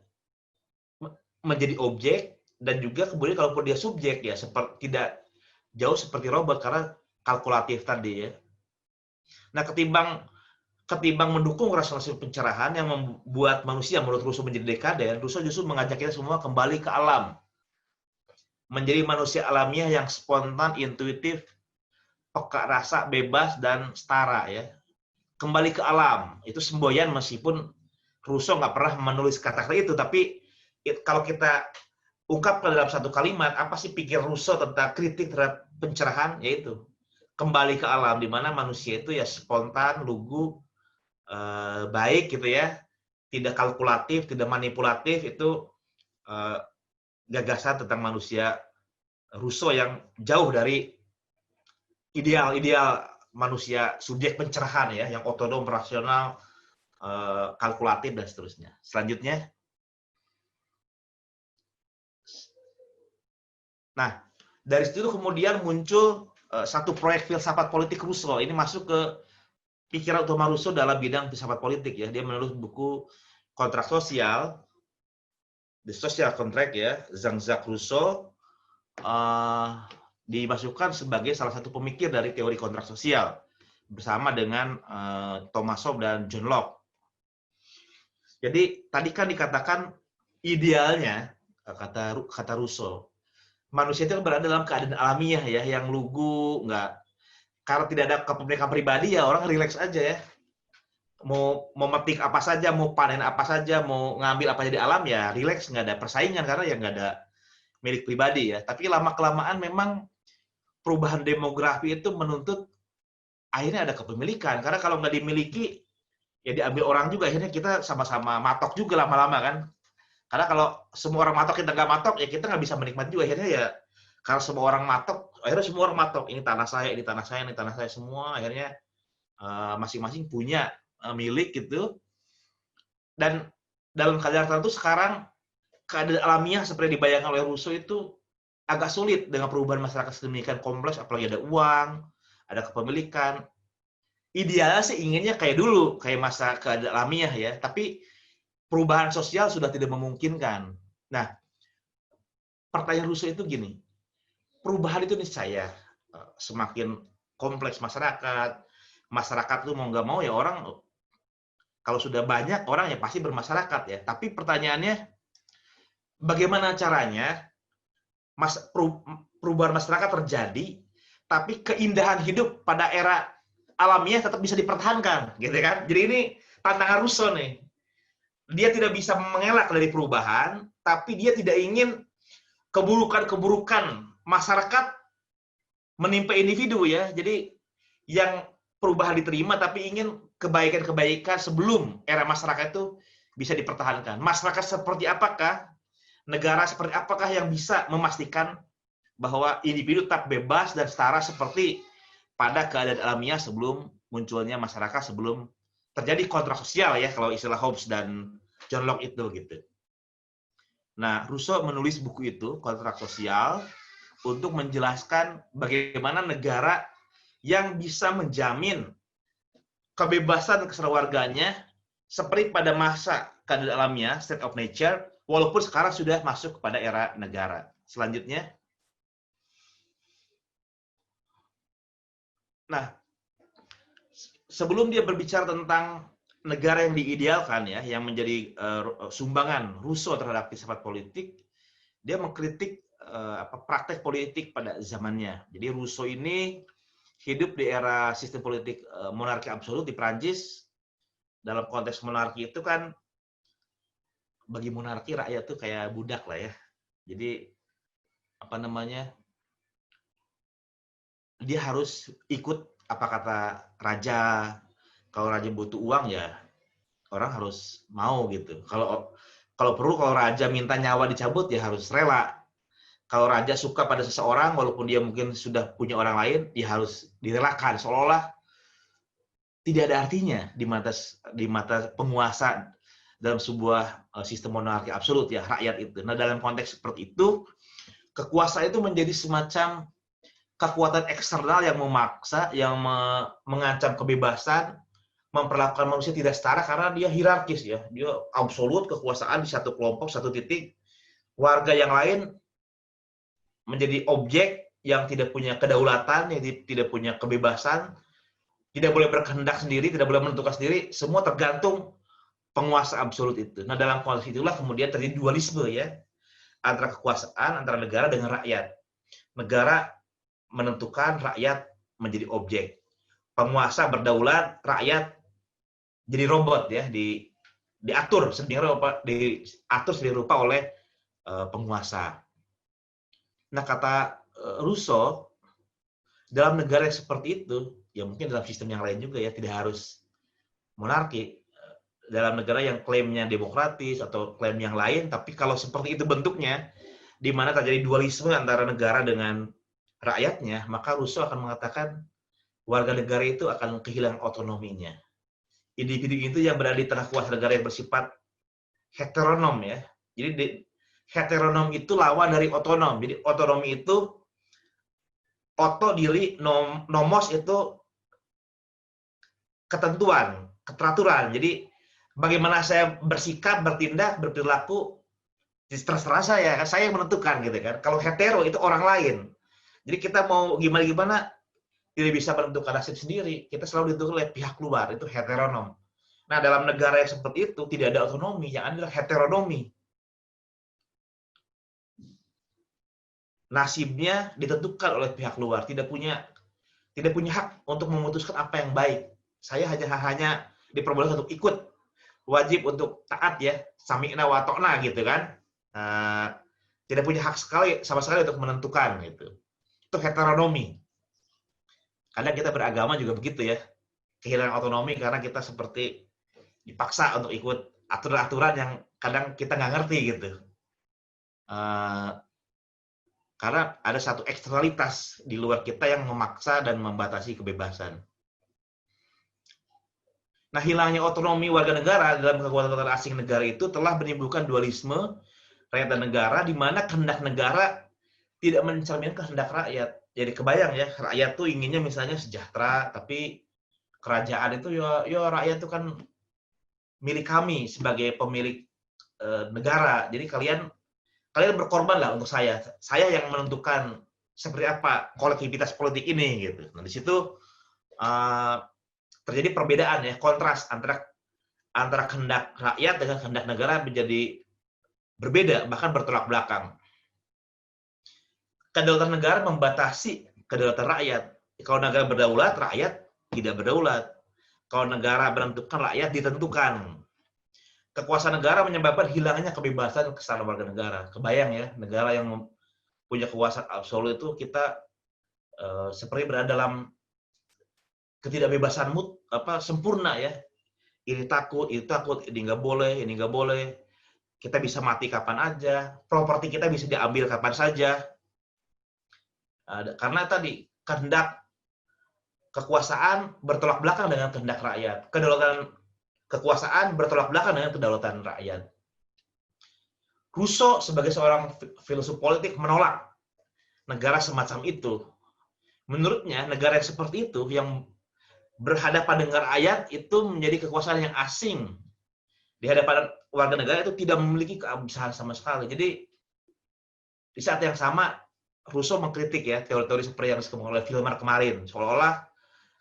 menjadi objek, dan juga kemudian kalaupun dia subjek ya tidak jauh seperti robot karena kalkulatif tadi ya. Nah, ketimbang mendukung rasionalisme pencerahan yang membuat manusia menurut Rousseau menjadi dekaden, Rousseau justru mengajak kita semua kembali ke alam. Menjadi manusia alamiah yang spontan, intuitif, peka rasa, bebas, dan setara ya. Kembali ke alam. Itu semboyan meskipun Rousseau nggak pernah menulis kata-kata itu, tapi kalau kita ungkapkan dalam satu kalimat, apa sih pikir Rousseau tentang kritik terhadap pencerahan? Yaitu kembali ke alam, di mana manusia itu ya spontan, lugu, baik gitu ya, tidak kalkulatif, tidak manipulatif. Itu gagasan tentang manusia Rousseau yang jauh dari ideal manusia subjek pencerahan ya, yang otonom, rasional, kalkulatif, dan seterusnya. Selanjutnya, nah dari situ kemudian muncul satu proyek filsafat politik Rousseau. Ini masuk ke pikiran utama Rousseau dalam bidang filsafat politik ya. Dia menulis buku Kontrak Sosial, The Social Contract ya, Jean-Jacques Rousseau dimasukkan sebagai salah satu pemikir dari teori kontrak sosial bersama dengan Thomas Hobbes dan John Locke. Jadi tadi kan dikatakan idealnya kata Rousseau, manusia itu berada dalam keadaan alamiah ya, yang lugu, karena tidak ada kepemilikan pribadi ya orang rileks aja ya. Mau memetik apa saja, mau panen apa saja, mau ngambil apa aja di alam ya rileks, nggak ada persaingan karena ya nggak ada milik pribadi ya. Tapi lama-kelamaan memang perubahan demografi itu menuntut akhirnya ada kepemilikan. Karena kalau nggak dimiliki ya diambil orang juga, akhirnya kita sama-sama matok juga lama-lama kan. Karena kalau semua orang matok, kita nggak matok, ya kita nggak bisa menikmati juga. Akhirnya ya, kalau semua orang matok, akhirnya semua orang matok. Ini tanah saya, ini tanah saya, ini tanah saya, semua. Akhirnya masing-masing punya milik gitu. Dan dalam keadaan tertentu sekarang, keadaan alamiah seperti dibayangkan oleh Rousseau itu agak sulit dengan perubahan masyarakat sedemikian kompleks, apalagi ada uang, ada kepemilikan. Idealnya sih inginnya kayak dulu, kayak masa keadaan alamiah ya. Tapi perubahan sosial sudah tidak memungkinkan. Nah, pertanyaan Rousseau itu gini, perubahan itu niscaya semakin kompleks masyarakat tuh mau nggak mau ya orang, kalau sudah banyak orang ya pasti bermasyarakat ya. Tapi pertanyaannya, bagaimana caranya perubahan masyarakat terjadi, tapi keindahan hidup pada era alamiah tetap bisa dipertahankan, gitu kan? Jadi ini tantangan Rousseau nih. Dia tidak bisa mengelak dari perubahan, tapi dia tidak ingin keburukan-keburukan masyarakat menimpa individu ya. Jadi yang perubahan diterima, tapi ingin kebaikan-kebaikan sebelum era masyarakat itu bisa dipertahankan. Masyarakat seperti apakah, negara seperti apakah yang bisa memastikan bahwa individu tetap bebas dan setara seperti pada keadaan alamiah sebelum munculnya masyarakat, sebelum terjadi kontrak sosial ya, kalau istilah Hobbes dan John Locke itu gitu. Nah, Rousseau menulis buku itu, Kontrak Sosial, untuk menjelaskan bagaimana negara yang bisa menjamin kebebasan kesewarganya seperti pada masa keadaan alamiah, state of nature, walaupun sekarang sudah masuk kepada era negara. Selanjutnya. Nah, sebelum dia berbicara tentang negara yang diidealkan ya, yang menjadi sumbangan Rousseau terhadap filsafat politik, dia mengkritik praktek politik pada zamannya. Jadi Rousseau ini hidup di era sistem politik monarki absolut di Prancis. Dalam konteks monarki itu kan, bagi monarki rakyat tuh kayak budak lah ya. Jadi apa namanya, dia harus ikut apa kata raja. Kalau raja butuh uang ya orang harus mau gitu. Kalau perlu, kalau raja minta nyawa dicabut ya harus rela. Kalau raja suka pada seseorang walaupun dia mungkin sudah punya orang lain, ya harus direlakan. Seolah-olah tidak ada artinya di mata penguasa dalam sebuah sistem monarki absolut ya, rakyat itu. Nah, dalam konteks seperti itu, kekuasaan itu menjadi semacam kekuatan eksternal yang memaksa, yang mengancam kebebasan, memperlakukan manusia tidak setara karena dia hierarkis ya. Dia absolut kekuasaan di satu kelompok, satu titik. warga yang lain menjadi objek yang tidak punya kedaulatan, yang tidak punya kebebasan, tidak boleh berkehendak sendiri, tidak boleh menentukan sendiri, semua tergantung penguasa absolut itu. Nah, dalam konteks itulah kemudian terjadi dualisme ya, antara kekuasaan, antara negara dengan rakyat. Negara menentukan, rakyat menjadi objek. Penguasa berdaulat, rakyat jadi robot ya, diatur sedemikian rupa oleh penguasa. Nah, kata Rousseau, dalam negara yang seperti itu, ya mungkin dalam sistem yang lain juga ya, tidak harus monarki, dalam negara yang klaimnya demokratis atau klaim yang lain, tapi kalau seperti itu bentuknya, di mana terjadi dualisme antara negara dengan rakyatnya, maka Rousseau akan mengatakan warga negara itu akan kehilangan otonominya. Individu itu yang berada di tengah kuasa negara yang bersifat heteronom ya. Jadi heteronom itu lawan dari otonom. Jadi otonomi itu oto diri, nomos itu ketentuan, keteraturan. Jadi bagaimana saya bersikap, bertindak, berperilaku, terserah saya yang menentukan gitu kan. Kalau hetero itu orang lain. Jadi kita mau gimana-gimana tidak bisa menentukan nasib sendiri. Kita selalu ditentukan oleh pihak luar, itu heteronom. Nah, dalam negara yang seperti itu tidak ada otonomi, yang ada adalah heteronomi. Nasibnya ditentukan oleh pihak luar, tidak punya hak untuk memutuskan apa yang baik. Saya hanya diperbolehkan untuk ikut, wajib untuk taat ya, sami'na wa ta'na gitu kan. Tidak punya hak sama sekali untuk menentukan gitu. Itu heteronomi. Kadang kita beragama juga begitu ya, kehilangan otonomi karena kita seperti dipaksa untuk ikut aturan-aturan yang kadang kita nggak ngerti gitu. Karena ada satu eksternalitas di luar kita yang memaksa dan membatasi kebebasan. Nah, hilangnya otonomi warga negara dalam kekuatan asing negara itu telah menimbulkan dualisme rakyat dan negara, di mana kehendak negara tidak mencerminkan kehendak rakyat. Jadi kebayang ya, rakyat tuh inginnya misalnya sejahtera, tapi kerajaan itu ya rakyat itu kan milik kami sebagai pemilik negara. Jadi kalian berkorban lah untuk saya. Saya yang menentukan seperti apa kolektivitas politik ini gitu. Nah, di situ terjadi perbedaan ya, kontras antara kehendak rakyat dengan kehendak negara menjadi berbeda, bahkan bertolak belakang. Kedaulatan negara membatasi kedaulatan rakyat. Kalau negara berdaulat, rakyat tidak berdaulat. Kalau negara menentukan, rakyat ditentukan. Kekuasaan negara menyebabkan hilangnya kebebasan kesalahan warga negara. Kebayang ya, negara yang punya kekuasaan absolut itu kita seperti berada dalam ketidakbebasan sempurna ya. Ini takut, ini nggak boleh. Kita bisa mati kapan aja, properti kita bisa diambil kapan saja. Karena tadi kehendak kekuasaan bertolak belakang dengan kehendak rakyat. Kedaulatan kekuasaan bertolak belakang dengan kedaulatan rakyat. Rousseau sebagai seorang filsuf politik menolak negara semacam itu. Menurutnya negara yang seperti itu yang berhadapan dengan rakyat itu menjadi kekuasaan yang asing. Di hadapan warga negara itu tidak memiliki keabsahan sama sekali. Jadi di saat yang sama Rousseau mengkritik ya teori-teori seperti yang disebut oleh Filmer kemarin, seolah-olah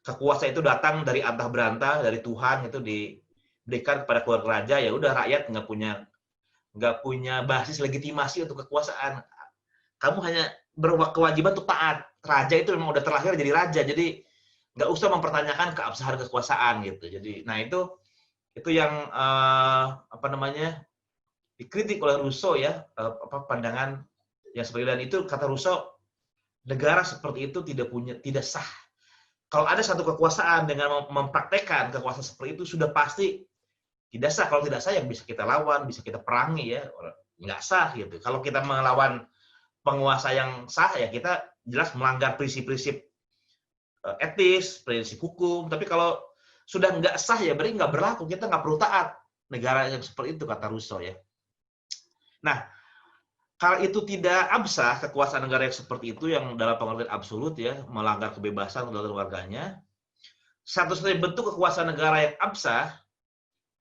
kekuasaan itu datang dari antah berantah, dari Tuhan, itu diberikan kepada keluarga raja, ya udah rakyat nggak punya basis legitimasi untuk kekuasaan. Kamu hanya berkewajiban untuk taat. Raja itu memang udah terlahir jadi raja, jadi nggak usah mempertanyakan keabsahan kekuasaan gitu. Jadi, nah itu yang dikritik oleh Rousseau ya, pandangan yang seperti, dan itu kata Rousseau, negara seperti itu tidak sah. Kalau ada satu kekuasaan dengan mempraktekkan kekuasaan seperti itu sudah pasti tidak sah. Kalau tidak sah yang bisa kita lawan, bisa kita perangi ya, nggak sah gitu. Kalau kita melawan penguasa yang sah ya kita jelas melanggar prinsip-prinsip etis, prinsip hukum. Tapi kalau sudah nggak sah ya berarti nggak berlaku. Kita nggak perlu taat negara yang seperti itu kata Rousseau ya. Nah, kalau itu tidak absah, kekuasaan negara yang seperti itu yang dalam pengertian absolut ya, melanggar kebebasan kedaulatan warganya, satu-satunya bentuk kekuasaan negara yang absah,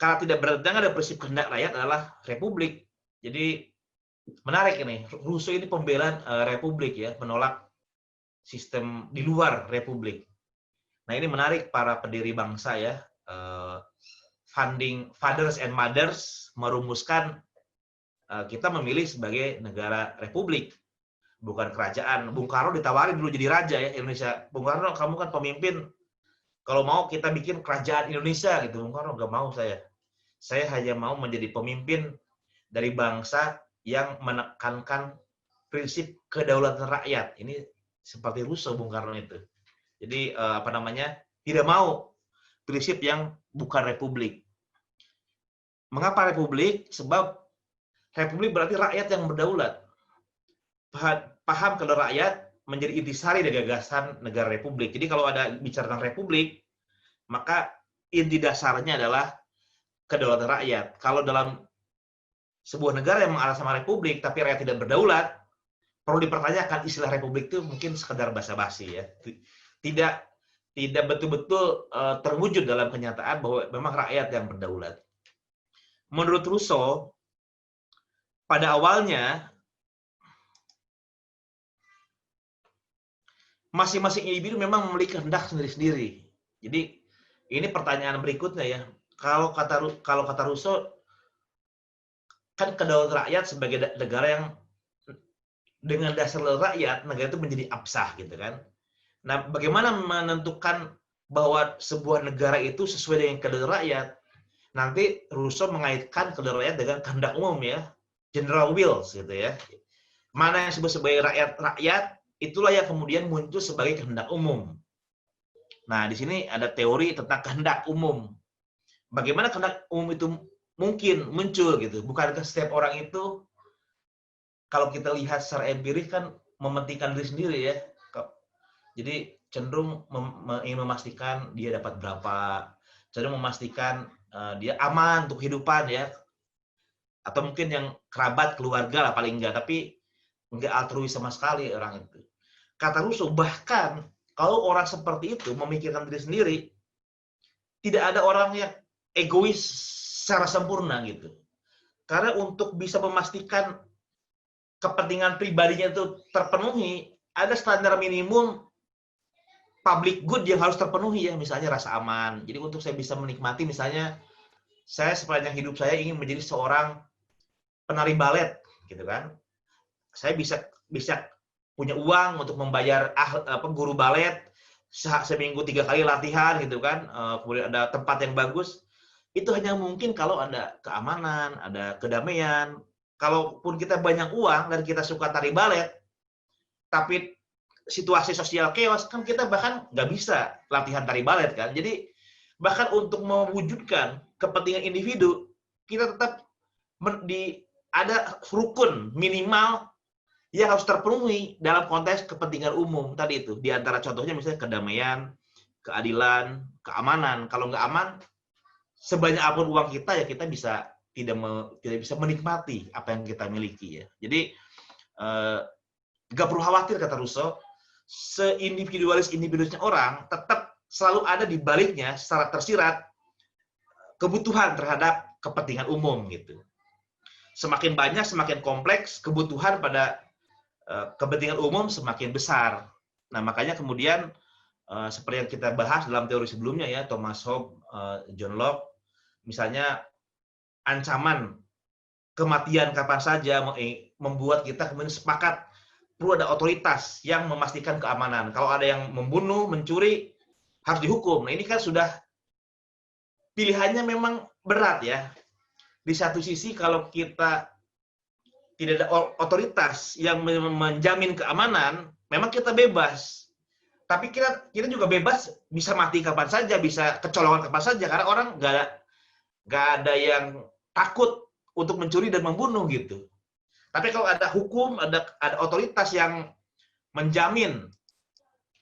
kalau tidak bertentangan dengan prinsip kehendak rakyat adalah republik. Jadi Menarik ini, Rousseau ini pembelaan republik ya, menolak sistem di luar republik. Nah ini menarik para pendiri bangsa ya, founding fathers and mothers merumuskan kita memilih sebagai negara republik, bukan kerajaan. Bung Karno ditawari dulu jadi raja ya Indonesia. Bung Karno, kamu kan pemimpin, kalau mau kita bikin kerajaan Indonesia gitu. Bung Karno, nggak mau saya. Saya hanya mau menjadi pemimpin dari bangsa yang menekankan prinsip kedaulatan rakyat. Ini seperti Rousseau, Bung Karno itu. Jadi tidak mau prinsip yang bukan republik. Mengapa republik? Sebab republik berarti rakyat yang berdaulat. Paham kalau rakyat menjadi intisari dari gagasan negara republik. Jadi kalau ada bicara tentang republik, maka inti dasarnya adalah kedaulatan rakyat. Kalau dalam sebuah negara yang mengarah sama republik, tapi rakyat tidak berdaulat, perlu dipertanyakan istilah republik itu mungkin sekedar basa-basi ya. Tidak betul-betul terwujud dalam kenyataan bahwa memang rakyat yang berdaulat. Menurut Rousseau, pada awalnya masing-masing individu memang memiliki kehendak sendiri-sendiri. Jadi ini pertanyaan berikutnya ya. Kalau kata Rousseau, kan kedaulatan rakyat sebagai negara yang dengan dasar rakyat, negara itu menjadi absah gitu kan. Nah, bagaimana menentukan bahwa sebuah negara itu sesuai dengan kedaulatan rakyat? Nanti Rousseau mengaitkan kedaulatan rakyat dengan kehendak umum ya, general wills gitu ya. Mana yang disebut sebagai rakyat, itulah yang kemudian muncul sebagai kehendak umum. Nah, di sini ada teori tentang kehendak umum. Bagaimana kehendak umum itu mungkin muncul gitu? Bukankah setiap orang itu, kalau kita lihat secara empiris kan mementingkan diri sendiri ya. Jadi cenderung ingin memastikan dia dapat berapa, cenderung memastikan dia aman untuk kehidupan ya. Atau mungkin yang kerabat, keluarga lah paling enggak, tapi enggak altruis sama sekali orang itu. Kata Rousseau, bahkan kalau orang seperti itu memikirkan diri sendiri, tidak ada orang yang egois secara sempurna gitu. Karena untuk bisa memastikan kepentingan pribadinya itu terpenuhi, ada standar minimum public good yang harus terpenuhi ya, misalnya rasa aman. Jadi untuk saya bisa menikmati, misalnya saya sepanjang hidup saya ingin menjadi seorang penari balet, gitu kan. Saya bisa punya uang untuk membayar guru balet seminggu 3 kali latihan, gitu kan. Kemudian ada tempat yang bagus. Itu hanya mungkin kalau ada keamanan, ada kedamaian. Kalaupun kita banyak uang dan kita suka tari balet, tapi situasi sosial chaos, kan kita bahkan nggak bisa latihan tari balet kan. Jadi bahkan untuk mewujudkan kepentingan individu, kita tetap ada rukun minimal yang harus terpenuhi dalam konteks kepentingan umum tadi itu. Di antara contohnya misalnya kedamaian, keadilan, keamanan. Kalau nggak aman, sebanyak apapun uang kita ya kita tidak bisa menikmati apa yang kita miliki ya. Jadi nggak perlu khawatir kata Rousseau, seindividualisnya orang tetap selalu ada di baliknya secara tersirat kebutuhan terhadap kepentingan umum gitu. Semakin banyak, semakin kompleks kebutuhan pada kepentingan umum semakin besar. Nah, makanya kemudian seperti yang kita bahas dalam teori sebelumnya ya, Thomas Hobbes, John Locke, misalnya ancaman kematian kapan saja membuat kita kemudian sepakat perlu ada otoritas yang memastikan keamanan. Kalau ada yang membunuh, mencuri, harus dihukum. Nah, ini kan sudah pilihannya memang berat ya. Di satu sisi kalau kita tidak ada otoritas yang menjamin keamanan, memang kita bebas. Tapi kita juga bebas bisa mati kapan saja, bisa kecolongan kapan saja, karena orang nggak ada yang takut untuk mencuri dan membunuh gitu. Tapi kalau ada hukum, ada otoritas yang menjamin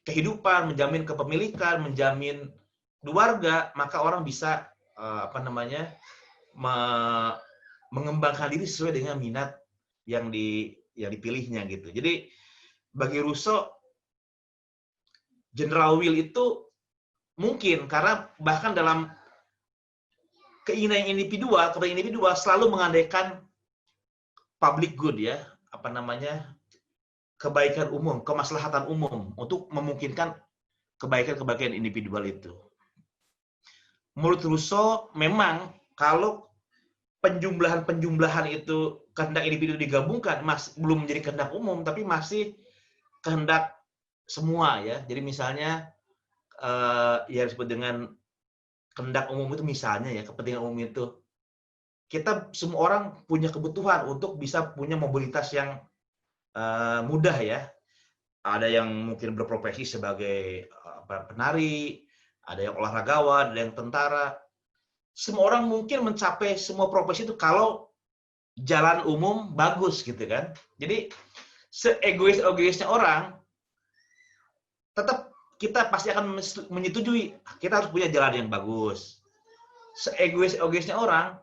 kehidupan, menjamin kepemilikan, menjamin keluarga, maka orang bisa mengembangkan diri sesuai dengan minat yang dipilihnya gitu. Jadi bagi Rousseau, general will itu mungkin karena bahkan dalam keinginan individual selalu mengandaikan public good ya, apa namanya, kebaikan umum, kemaslahatan umum untuk memungkinkan kebaikan-kebaikan individual itu. Menurut Rousseau, memang kalau penjumlahan itu kehendak individu digabungkan, belum menjadi kehendak umum, tapi masih kehendak semua ya. Jadi misalnya yang disebut dengan kehendak umum itu misalnya ya, kepentingan umum itu, kita semua orang punya kebutuhan untuk bisa punya mobilitas yang mudah ya. Ada yang mungkin berprofesi sebagai penari, ada yang olahragawan, ada yang tentara. Semua orang mungkin mencapai semua profesi itu kalau jalan umum bagus gitu kan. Jadi seegois-egoisnya orang, tetap kita pasti akan menyetujui kita harus punya jalan yang bagus. Seegois-egoisnya orang,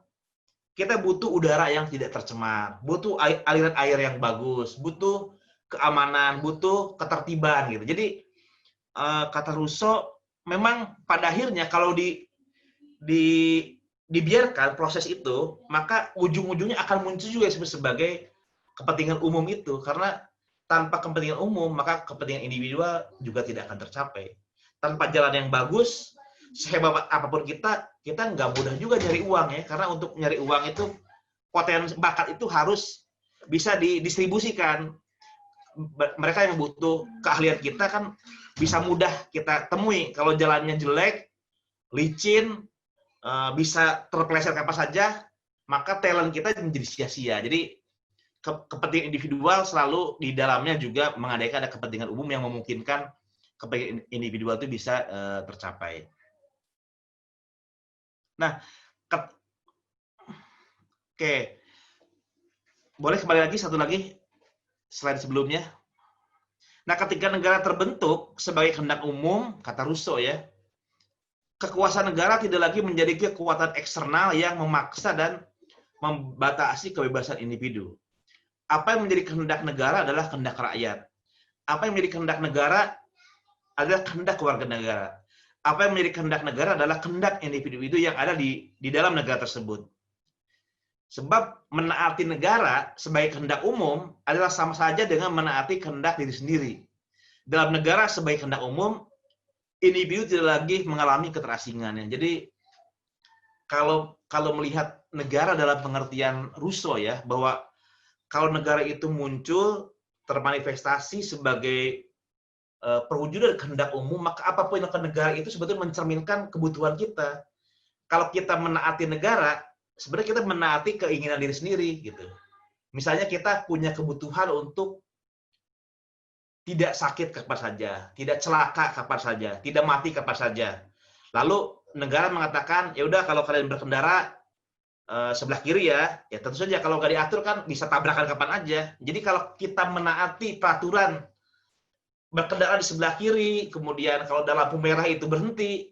kita butuh udara yang tidak tercemar, butuh aliran air yang bagus, butuh keamanan, butuh ketertiban gitu. Jadi kata Rousseau, memang pada akhirnya kalau dibiarkan proses itu, maka ujung-ujungnya akan muncul juga sebagai kepentingan umum itu, karena tanpa kepentingan umum, maka kepentingan individual juga tidak akan tercapai. Tanpa jalan yang bagus, sehebat apapun kita nggak mudah juga nyari uang ya, karena untuk nyari uang itu potensi bakat itu harus bisa didistribusikan. Mereka yang butuh keahlian kita kan bisa mudah kita temui. Kalau jalannya jelek, licin, bisa terpeleset kapan saja, maka talent kita menjadi sia-sia. Jadi kepentingan individual selalu di dalamnya juga mengadakan ada kepentingan umum yang memungkinkan kepentingan individual itu bisa tercapai. Nah, oke. Boleh kembali lagi satu lagi slide sebelumnya. Nah, ketika negara terbentuk sebagai kehendak umum, kata Rousseau ya, kekuasaan negara tidak lagi menjadi kekuatan eksternal yang memaksa dan membatasi kebebasan individu. Apa yang menjadi kehendak negara adalah kehendak rakyat. Apa yang menjadi kehendak negara adalah kehendak warga negara. Apa yang menjadi kehendak negara adalah kehendak individu yang ada di dalam negara tersebut. Sebab menaati negara sebagai kehendak umum adalah sama saja dengan menaati kehendak diri sendiri. Dalam negara sebagai kehendak umum, individu tidak lagi mengalami keterasingannya. Jadi kalau melihat negara dalam pengertian Rousseau ya, bahwa kalau negara itu muncul termanifestasi sebagai perwujudan kehendak umum, maka apapun yang dilakukan negara itu sebetulnya mencerminkan kebutuhan kita. Kalau kita menaati negara, sebenarnya kita menaati keinginan diri sendiri gitu. Misalnya kita punya kebutuhan untuk tidak sakit kapan saja, tidak celaka kapan saja, tidak mati kapan saja. Lalu negara mengatakan, ya udah kalau kalian berkendara sebelah kiri ya tentu saja kalau nggak diatur kan bisa tabrakan kapan aja. Jadi kalau kita menaati peraturan berkendara di sebelah kiri, kemudian kalau ada lampu merah itu berhenti,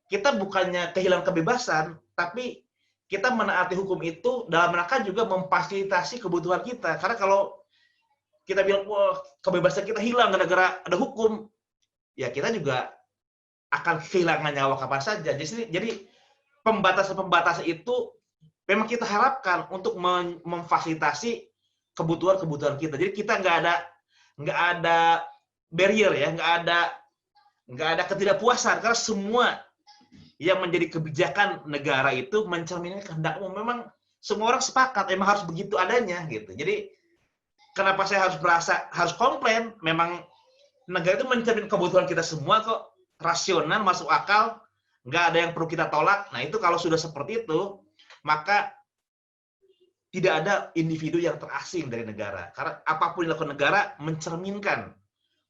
kita bukannya kehilangan kebebasan, tapi kita menaati hukum itu dalam rangka juga memfasilitasi kebutuhan kita. Karena kalau kita bilang, wah kebebasan kita hilang gara-gara ada hukum, ya kita juga akan kehilangan nyawa kapan saja. Jadi pembatasan-pembatasan itu memang kita harapkan untuk memfasilitasi kebutuhan-kebutuhan kita. Jadi kita nggak ada barrier ya, nggak ada ketidakpuasan karena semua yang menjadi kebijakan negara itu mencerminkan kehendak umum. Memang semua orang sepakat memang harus begitu adanya gitu. Jadi kenapa saya harus komplain? Memang negara itu mencerminkan kebutuhan kita semua kok, rasional, masuk akal, nggak ada yang perlu kita tolak. Nah itu kalau sudah seperti itu, maka tidak ada individu yang terasing dari negara. Karena apapun yang dilakukan negara mencerminkan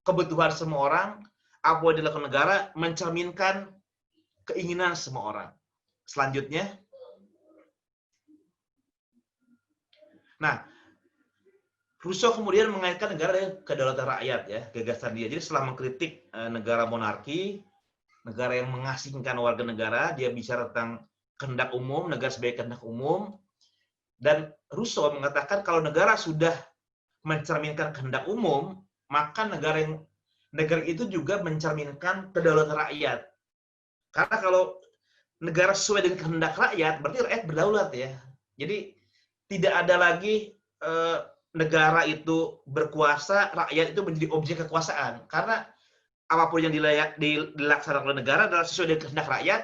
kebutuhan semua orang, apa yang dilakukan negara mencerminkan keinginan semua orang. Selanjutnya, nah, Rousseau kemudian mengaitkan negara dengan kedaulatan rakyat ya, gagasan dia. Jadi setelah mengkritik negara monarki, negara yang mengasingkan warga negara, dia bicara tentang kehendak umum, negara sebagai kehendak umum, dan Rousseau mengatakan kalau negara sudah mencerminkan kehendak umum, maka negara itu juga mencerminkan kedaulatan rakyat. Karena kalau negara sesuai dengan kehendak rakyat, berarti rakyat berdaulat ya. Jadi tidak ada lagi negara itu berkuasa, rakyat itu menjadi objek kekuasaan. Karena apapun yang dilaksanakan oleh negara adalah sesuai dengan kehendak rakyat,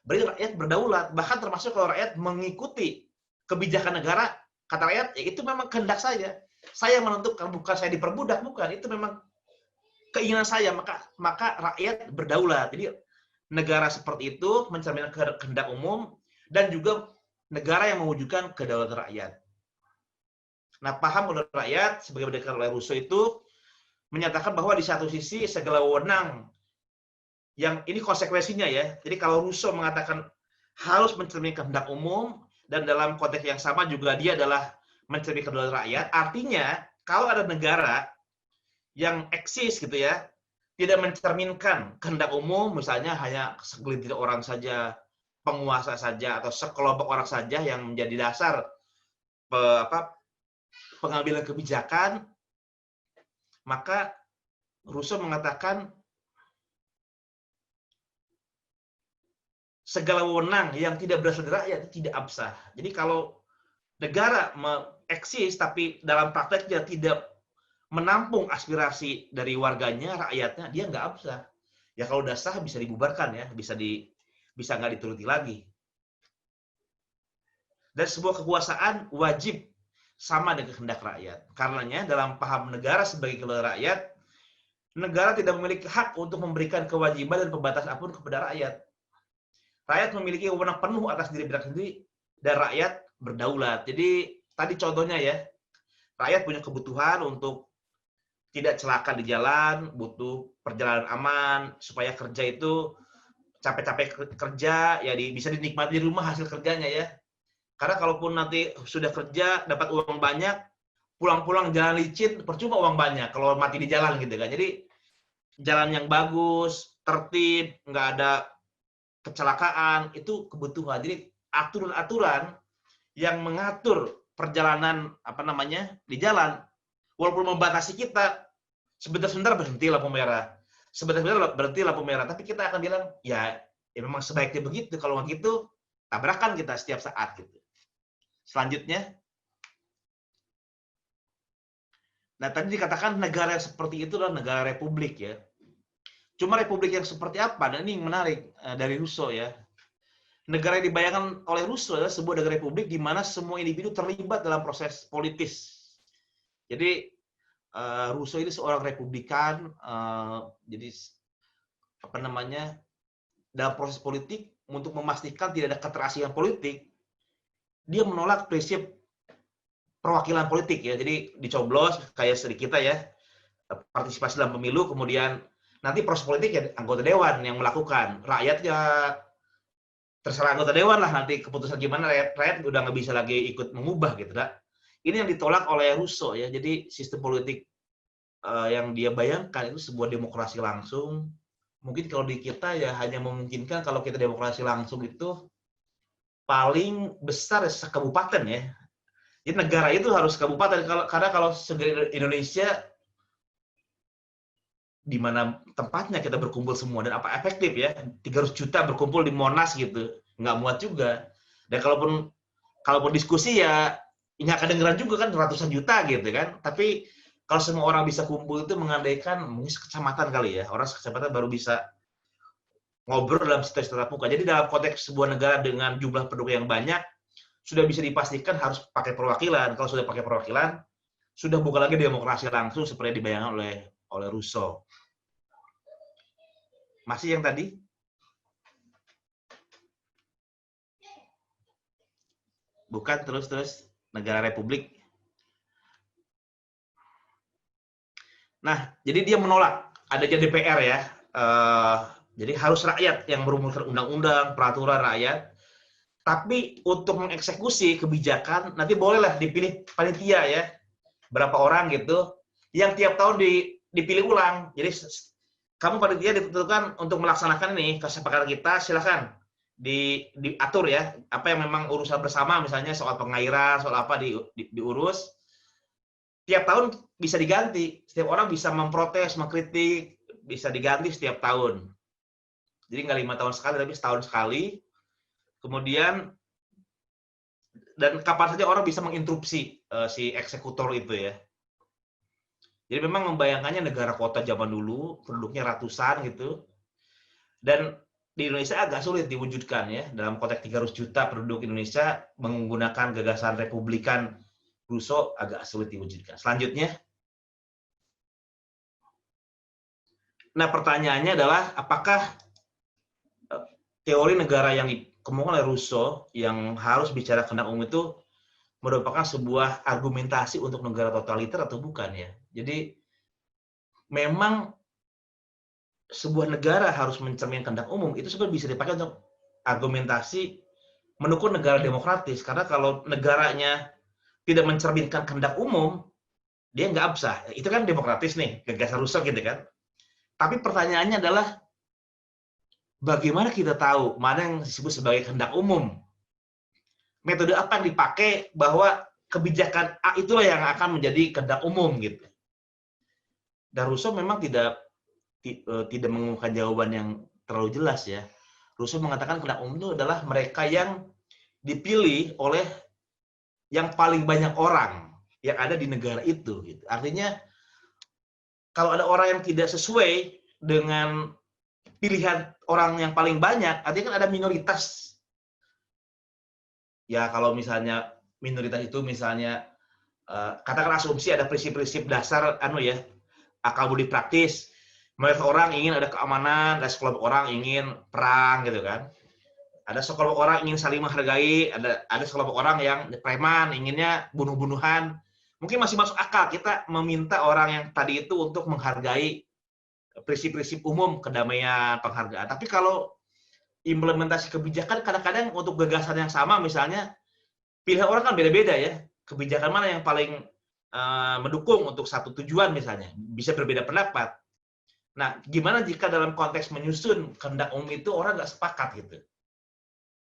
berarti rakyat berdaulat. Bahkan termasuk kalau rakyat mengikuti kebijakan negara, kata rakyat, ya itu memang kehendak saya. Saya menentukan, bukan saya diperbudak, bukan. Itu memang keinginan saya, maka rakyat berdaulat. Jadi negara seperti itu mencerminkan kehendak umum dan juga negara yang mewujudkan kedaulatan rakyat. Nah, paham kedaulatan rakyat sebagai dikatakan oleh Rousseau itu menyatakan bahwa di satu sisi segala wewenang yang ini konsekuensinya ya. Jadi kalau Rousseau mengatakan harus mencerminkan kehendak umum dan dalam konteks yang sama juga dia adalah mencerminkan kedaulatan rakyat, artinya kalau ada negara yang eksis gitu ya, tidak mencerminkan kehendak umum, misalnya hanya segelintir orang saja, penguasa saja atau sekelompok orang saja yang menjadi dasar pengambilan kebijakan, maka Rousseau mengatakan segala wewenang yang tidak berasal dari rakyat itu tidak absah. Jadi kalau negara eksis tapi dalam prakteknya tidak menampung aspirasi dari warganya, rakyatnya, dia nggak absah. Ya kalau udah sah bisa dibubarkan ya, bisa nggak dituruti lagi. Dan sebuah kekuasaan wajib sama dengan kehendak rakyat. Karenanya dalam paham negara sebagai kedaulatan rakyat, negara tidak memiliki hak untuk memberikan kewajiban dan pembatasan apapun kepada rakyat. Rakyat memiliki wewenang penuh atas diri mereka sendiri dan rakyat berdaulat. Jadi tadi contohnya ya, rakyat punya kebutuhan untuk tidak celaka di jalan, butuh perjalanan aman supaya kerja itu capek-capek kerja ya bisa dinikmati di rumah hasil kerjanya ya. Karena kalaupun nanti sudah kerja dapat uang banyak, pulang-pulang jalan licin percuma uang banyak kalau mati di jalan gitu kan. Jadi jalan yang bagus, tertib, nggak ada kecelakaan, itu kebutuhan. Jadi aturan-aturan yang mengatur perjalanan di jalan, walaupun membatasi kita, sebentar-sebentar berhenti lampu merah, sebentar-sebentar berhenti lampu merah, tapi kita akan bilang ya memang sebaiknya begitu. Kalau nggak gitu, tabrakan kita setiap saat gitu. Selanjutnya, nah tadi dikatakan negara yang seperti itu adalah negara republik ya. Cuma republik yang seperti apa? Dan ini yang menarik dari Rousseau ya. Negara yang dibayangkan oleh Rousseau adalah sebuah negara republik di mana semua individu terlibat dalam proses politis. Jadi Rousseau ini seorang republikan, jadi dalam proses politik untuk memastikan tidak ada keterasingan politik, dia menolak prinsip perwakilan politik ya. Jadi dicoblos kayak kita ya, partisipasi dalam pemilu, kemudian nanti proses politik ya anggota dewan yang melakukan, rakyat ya terserah anggota dewan lah nanti keputusan gimana, rakyat udah nggak bisa lagi ikut mengubah gitu dah. Ini yang ditolak oleh Rousseau ya. Jadi sistem politik yang dia bayangkan itu sebuah demokrasi langsung. Mungkin kalau di kita ya hanya memungkinkan kalau kita demokrasi langsung itu paling besar sekabupaten ya. Jadi negara itu harus kabupaten, karena kalau segera Indonesia di mana tempatnya kita berkumpul semua dan apa efektif ya, 300 juta berkumpul di Monas gitu, nggak muat juga. Dan kalaupun diskusi ya nggak kedengeran juga kan, ratusan juta gitu kan. Tapi kalau semua orang bisa kumpul itu mengandaikan mungkin sekecamatan kali ya, orang sekecamatan baru bisa ngobrol dalam situasi tatap muka. Jadi dalam konteks sebuah negara dengan jumlah penduduk yang banyak, sudah bisa dipastikan harus pakai perwakilan. Kalau sudah pakai perwakilan, sudah bukan lagi demokrasi langsung seperti dibayangkan oleh Rousseau. Masih yang tadi? Bukan, terus negara republik. Nah, jadi dia menolak adanya DPR ya. Jadi harus rakyat yang merumuskan undang-undang, peraturan rakyat. Tapi untuk mengeksekusi kebijakan, nanti bolehlah dipilih panitia ya. Berapa orang gitu, yang tiap tahun dipilih ulang. Jadi kamu panitia ditentukan untuk melaksanakan ini kesepakatan kita, silakan diatur ya. Apa yang memang urusan bersama, misalnya soal pengairan, soal apa diurus. Tiap tahun bisa diganti. Setiap orang bisa memprotes, mengkritik, bisa diganti setiap tahun. Jadi nggak 5 tahun sekali, tapi setahun sekali. Kemudian Dan kapan saja orang bisa menginterupsi si eksekutor itu ya. Jadi memang membayangkannya negara kota zaman dulu, penduduknya ratusan gitu, dan di Indonesia agak sulit diwujudkan ya, dalam konteks 300 juta penduduk Indonesia menggunakan gagasan republikan Rousseau agak sulit diwujudkan. Selanjutnya, nah pertanyaannya adalah apakah teori negara yang dikemukakan oleh Rousseau yang harus bicara kehendak umum itu merupakan sebuah argumentasi untuk negara totaliter atau bukan ya. Jadi memang sebuah negara harus mencerminkan kehendak umum itu sebenarnya bisa dipakai untuk argumentasi mendukung negara demokratis, karena kalau negaranya tidak mencerminkan kehendak umum dia nggak absah. Itu kan demokratis nih, gagasan Rousseau gitu kan. Tapi pertanyaannya adalah bagaimana kita tahu mana yang disebut sebagai kehendak umum? Metode apa yang dipakai bahwa kebijakan A itulah yang akan menjadi kehendak umum gitu. Dan Rousseau memang tidak mengumumkan jawaban yang terlalu jelas ya. Rousseau mengatakan kehendak umum itu adalah mereka yang dipilih oleh yang paling banyak orang yang ada di negara itu. Gitu. Artinya kalau ada orang yang tidak sesuai dengan pilihan orang yang paling banyak, artinya kan ada minoritas. Ya kalau misalnya minoritas itu misalnya katakan asumsi ada prinsip-prinsip dasar akal budi praktis. Mereka orang ingin ada keamanan, ada sekelompok orang ingin perang gitu kan. Ada sekelompok orang ingin saling menghargai, ada sekelompok orang yang preman, inginnya bunuh-bunuhan. Mungkin masih masuk akal kita meminta orang yang tadi itu untuk menghargai prinsip-prinsip umum kedamaian, penghargaan. Tapi kalau implementasi kebijakan kadang-kadang untuk gagasan yang sama misalnya pilihan orang kan beda-beda ya. Kebijakan mana yang paling mendukung untuk satu tujuan misalnya. Bisa berbeda pendapat. Nah, gimana jika dalam konteks menyusun kehendak umum itu orang nggak sepakat gitu.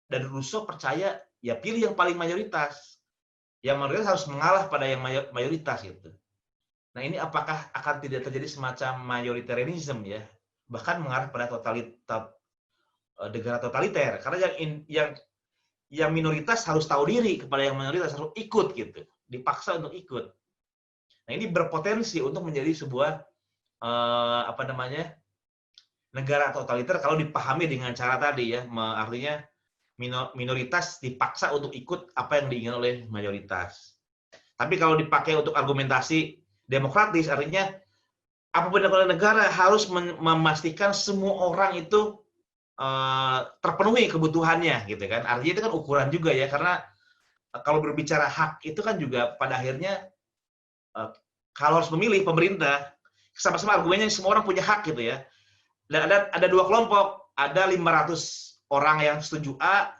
Dan Rousseau percaya ya pilih yang paling mayoritas. Yang mayoritas harus mengalah pada yang mayoritas gitu. Nah ini apakah akan tidak terjadi semacam mayoritarianism ya, bahkan mengarah pada negara totaliter. Karena yang minoritas harus tahu diri kepada yang mayoritas harus ikut gitu, dipaksa untuk ikut. Nah ini berpotensi untuk menjadi sebuah negara totaliter kalau dipahami dengan cara tadi ya, artinya minoritas dipaksa untuk ikut apa yang diinginkan oleh mayoritas. Tapi kalau dipakai untuk argumentasi demokratis, artinya apapun yang dilakukan negara harus memastikan semua orang itu terpenuhi kebutuhannya, gitu kan? Artinya itu kan ukuran juga ya, karena kalau berbicara hak itu kan juga pada akhirnya kalau harus memilih pemerintah, sama-sama argumennya semua orang punya hak gitu ya. Dan ada dua kelompok, ada 500 orang yang setuju A,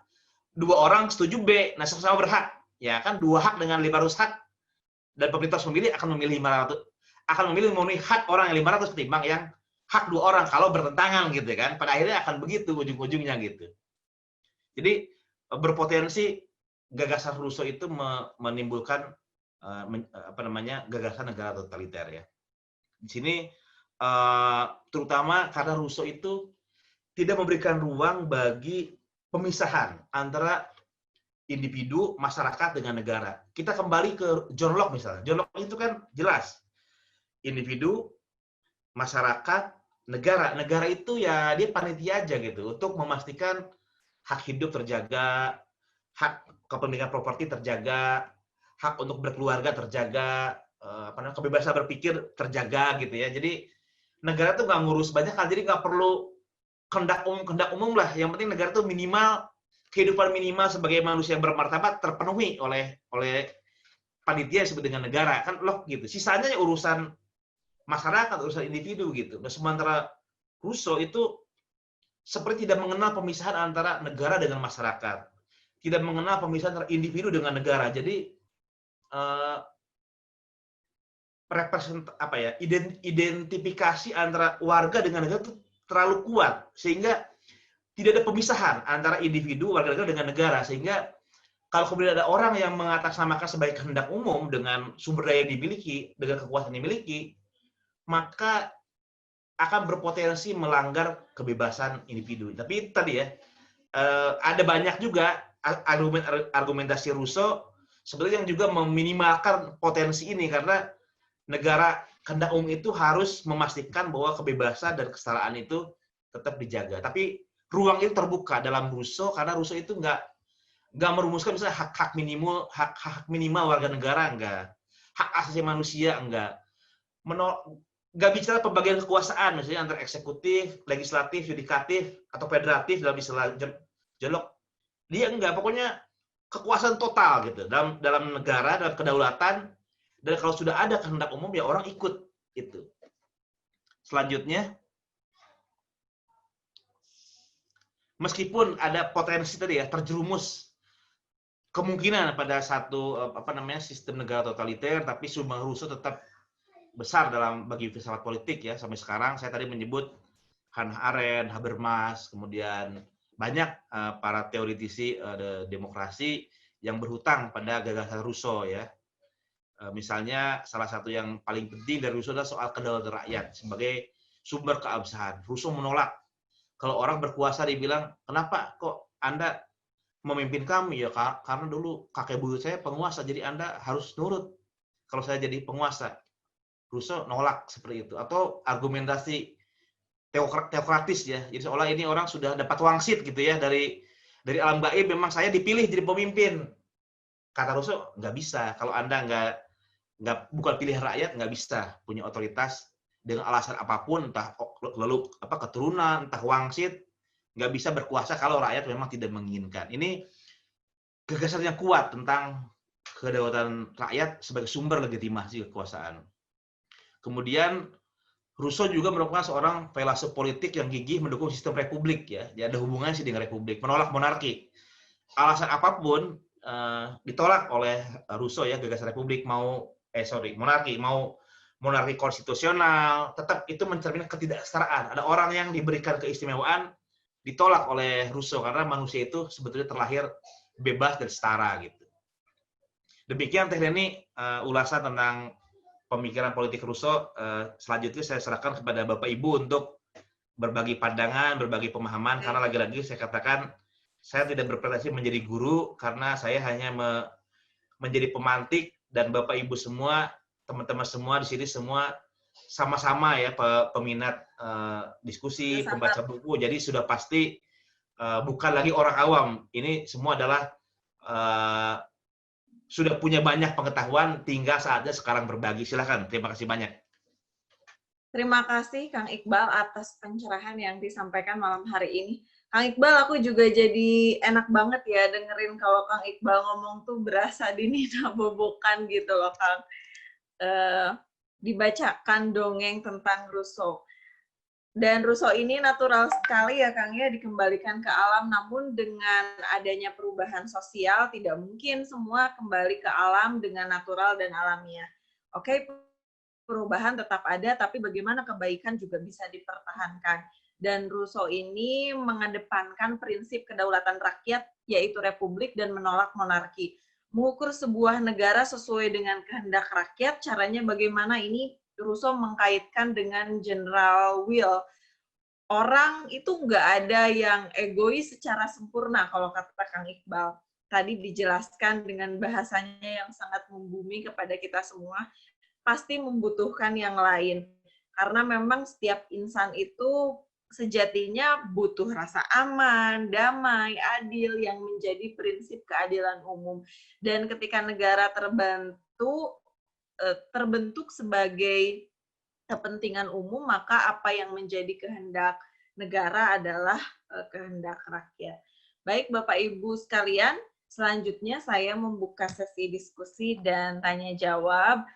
2 orang setuju B, nah sama-sama berhak. Ya kan 2 hak dengan 500 hak, dan pemerintah memilih akan memilih memenuhi hak orang yang 500 ketimbang yang hak 2 orang kalau bertentangan gitu kan. Pada akhirnya akan begitu ujung-ujungnya gitu. Jadi berpotensi gagasan Rousseau itu menimbulkan gagasan negara totaliter ya. Di sini terutama karena Rousseau itu tidak memberikan ruang bagi pemisahan antara individu, masyarakat dengan negara. Kita kembali ke John Locke misalnya. John Locke itu kan jelas individu, masyarakat, negara. Negara itu ya dia panitia aja gitu untuk memastikan hak hidup terjaga, hak kepemilikan properti terjaga, hak untuk berkeluarga terjaga, kebebasan berpikir terjaga gitu ya. Jadi negara tuh nggak ngurus banyak hal, jadi nggak perlu kehendak umum lah. Yang penting negara tuh minimal kehidupan minimal sebagai manusia yang bermartabat terpenuhi oleh panitia yang disebut dengan negara kan loh gitu. Sisanya ya urusan masyarakat, urusan individu gitu. Nah, sementara Rousseau itu seperti tidak mengenal pemisahan antara negara dengan masyarakat, tidak mengenal pemisahan antara individu dengan negara. Jadi identifikasi antara warga dengan negara itu terlalu kuat sehingga tidak ada pemisahan antara individu warga negara dengan negara, sehingga kalau kemudian ada orang yang mengatasnamakan sebagai kehendak umum dengan sumber daya yang dimiliki, dengan kekuasaan yang dimiliki, maka akan berpotensi melanggar kebebasan individu. Tapi tadi ya ada banyak juga argumentasi Rousseau sebenarnya yang juga meminimalkan potensi ini, karena negara kehendak umum itu harus memastikan bahwa kebebasan dan kesetaraan itu tetap dijaga. Tapi ruang itu terbuka dalam Rousseau, karena Rousseau itu nggak merumuskan misalnya hak minimal warga negara, enggak, hak asasi manusia, enggak, nggak bicara pembagian kekuasaan misalnya antara eksekutif, legislatif, yudikatif, atau federatif dalam istilah Jelok. Dia enggak, pokoknya kekuasaan total gitu dalam negara, dalam kedaulatan, dan kalau sudah ada kehendak umum ya orang ikut itu. Selanjutnya, meskipun ada potensi tadi ya terjerumus kemungkinan pada satu sistem negara totaliter, tapi sumbang Rousseau tetap besar dalam bagi filsafat politik ya sampai sekarang. Saya tadi menyebut Hannah Arendt, Habermas, kemudian banyak para teoritisi demokrasi yang berhutang pada gagasan Rousseau ya. Misalnya salah satu yang paling penting dari Rousseau adalah soal kedaulatan rakyat sebagai sumber keabsahan. Rousseau menolak kalau orang berkuasa dibilang, kenapa kok Anda memimpin kami? Ya karena dulu kakek buyut saya penguasa, jadi Anda harus nurut kalau saya jadi penguasa. Rousseau nolak seperti itu. Atau argumentasi teokratis ya. Jadi seolah ini orang sudah dapat wangsit gitu ya dari alam gaib, memang saya dipilih jadi pemimpin. Kata Rousseau, nggak bisa. Kalau Anda bukan pilih rakyat, nggak bisa punya otoritas dengan alasan apapun, entah lalu keturunan, entah wangsit, nggak bisa berkuasa kalau rakyat memang tidak menginginkan. Ini gagasan yang kuat tentang kedaulatan rakyat sebagai sumber legitimasi kekuasaan. Kemudian Rousseau juga merupakan seorang filsuf politik yang gigih mendukung sistem republik ya. Dia ada hubungannya sih dengan republik, menolak monarki. Alasan apapun ditolak oleh Rousseau ya, gagasan republik monarki, mau monarki konstitusional, tetap itu mencerminkan ketidaksetaraan. Ada orang yang diberikan keistimewaan ditolak oleh Rousseau karena manusia itu sebetulnya terlahir bebas dan setara gitu. Demikian Teh Neni ulasan tentang pemikiran politik Rousseau. Selanjutnya saya serahkan kepada Bapak Ibu untuk berbagi pandangan, berbagi pemahaman, karena lagi-lagi saya katakan saya tidak berpretensi menjadi guru, karena saya hanya menjadi pemantik, dan Bapak Ibu semua, teman-teman semua di sini semua sama-sama ya peminat diskusi, pembaca buku, jadi sudah pasti bukan lagi orang awam. Ini semua adalah sudah punya banyak pengetahuan, tinggal saatnya sekarang berbagi. Silakan. Terima kasih banyak. Terima kasih Kang Iqbal atas pencerahan yang disampaikan malam hari ini. Kang Iqbal, aku juga jadi enak banget ya dengerin kalau Kang Iqbal ngomong tuh berasa dinina bobokan gitu loh Kang. Dibacakan dongeng tentang Rousseau. Dan Rousseau ini natural sekali ya Kang ya, dikembalikan ke alam, namun dengan adanya perubahan sosial tidak mungkin semua kembali ke alam dengan natural dan alamiah. Oke, perubahan tetap ada, tapi bagaimana kebaikan juga bisa dipertahankan. Dan Rousseau ini mengedepankan prinsip kedaulatan rakyat, yaitu republik, dan menolak monarki. Mengukur sebuah negara sesuai dengan kehendak rakyat, caranya bagaimana ini Rousseau mengkaitkan dengan general will. Orang itu nggak ada yang egois secara sempurna, kalau kata Kang Iqbal. Tadi dijelaskan dengan bahasanya yang sangat membumi kepada kita semua, pasti membutuhkan yang lain. Karena memang setiap insan itu sejatinya butuh rasa aman, damai, adil, yang menjadi prinsip keadilan umum. Dan ketika negara terbentuk sebagai kepentingan umum, maka apa yang menjadi kehendak negara adalah kehendak rakyat. Baik Bapak Ibu sekalian, selanjutnya saya membuka sesi diskusi dan tanya jawab.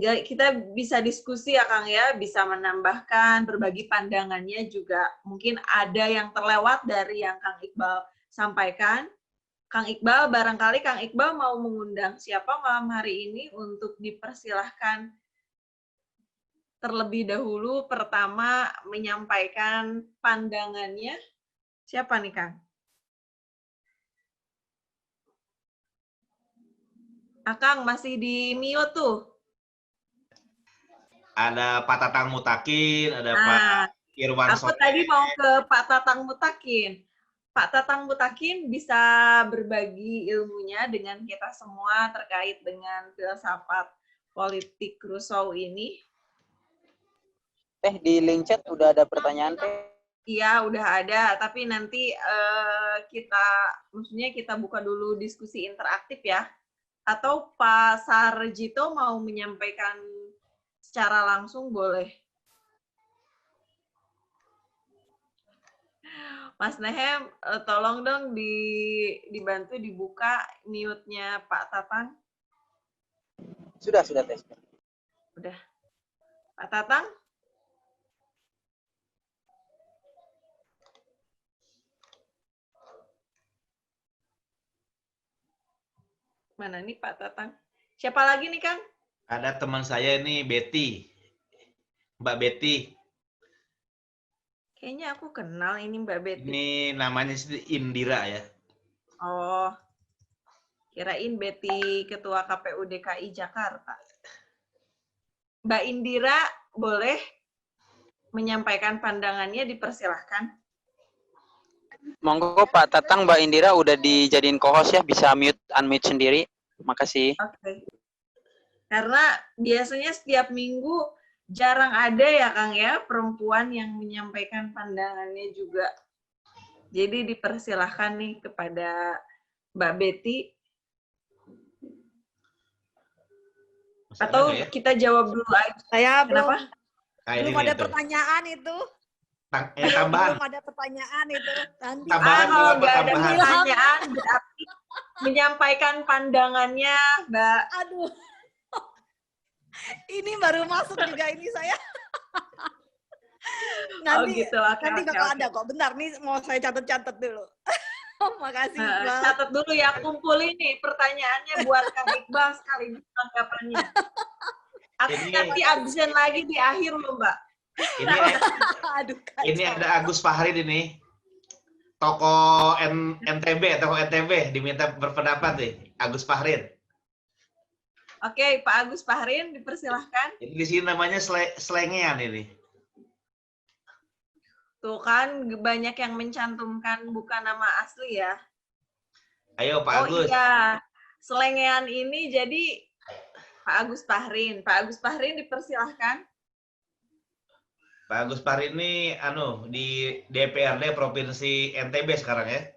Kita bisa diskusi ya Kang ya, bisa menambahkan, berbagi pandangannya juga. Mungkin ada yang terlewat dari yang Kang Iqbal sampaikan. Kang Iqbal, barangkali Kang Iqbal mau mengundang siapa malam hari ini untuk dipersilahkan terlebih dahulu pertama menyampaikan pandangannya. Siapa nih Kang? Kang masih di mute tuh. Ada Pak Tatang Mutakin, ada Pak Irwan Aku tadi mau ke Pak Tatang Mutakin. Pak Tatang Mutakin bisa berbagi ilmunya dengan kita semua terkait dengan filsafat politik Rousseau ini. Teh, di link chat udah ada pertanyaan, Teh. Iya, udah ada. Tapi nanti maksudnya kita buka dulu diskusi interaktif ya. Atau Pak Sarjito mau menyampaikan secara langsung boleh. Mas Nehem, tolong dong dibantu dibuka mute-nya Pak Tatang. Sudah Teh. Udah. Pak Tatang? Mana nih Pak Tatang? Siapa lagi nih, Kang? Ada teman saya ini, Betty. Mbak Betty. Kayaknya aku kenal ini Mbak Betty. Ini namanya Indira ya. Oh, kirain Betty Ketua KPU DKI Jakarta. Mbak Indira boleh menyampaikan pandangannya, dipersilahkan. Monggo Pak Tatang, Mbak Indira udah dijadiin co-host ya, bisa unmute sendiri. Makasih. Oke. Karena biasanya setiap minggu jarang ada ya Kang ya perempuan yang menyampaikan pandangannya juga. Jadi dipersilahkan nih kepada Mbak Betty. Atau kita jawab dulu aja. Saya Kenapa? belum ada pertanyaan itu. Tambahan. Belum ada pertanyaan itu. Nanti. Tambahan kalau apa nggak ada tambahan? pertanyaan berarti menyampaikan pandangannya, Mbak. Aduh. Ini baru masuk juga ini saya. Nanti, gitu. nanti bakal ada kok. Bentar nih mau saya catat-catat dulu. Makasih, Mbak. Catat dulu ya, kumpulin nih pertanyaannya buat Kang Iqbal sekaligus tanggapannya. Aku nanti absen lagi di akhir loh, Mbak. Aduh, Ini ada Agus Fahri ini. Toko NTB diminta berpendapat nih, Agus Fahrin. Oke, Pak Agus Fahrin dipersilahkan. Jadi di sini namanya slengean ini. Tuh kan banyak yang mencantumkan bukan nama asli ya. Ayo Pak Agus. Oh iya, selengean ini jadi Pak Agus Fahrin. Pak Agus Fahrin dipersilahkan. Pak Agus Fahri ini di DPRD Provinsi NTB sekarang ya.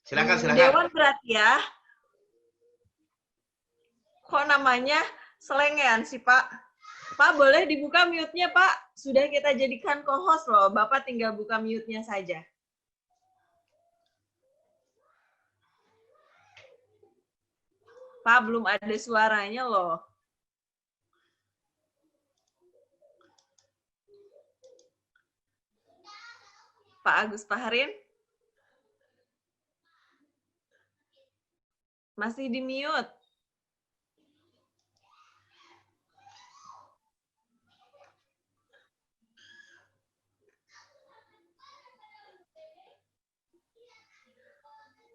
Silakan. Dewan berarti ya. Kok namanya selengean sih, Pak? Pak, boleh dibuka mute-nya, Pak? Sudah kita jadikan co-host loh. Bapak tinggal buka mute-nya saja. Pak, belum ada suaranya loh. Pak Agus Fahrin? Masih di mute.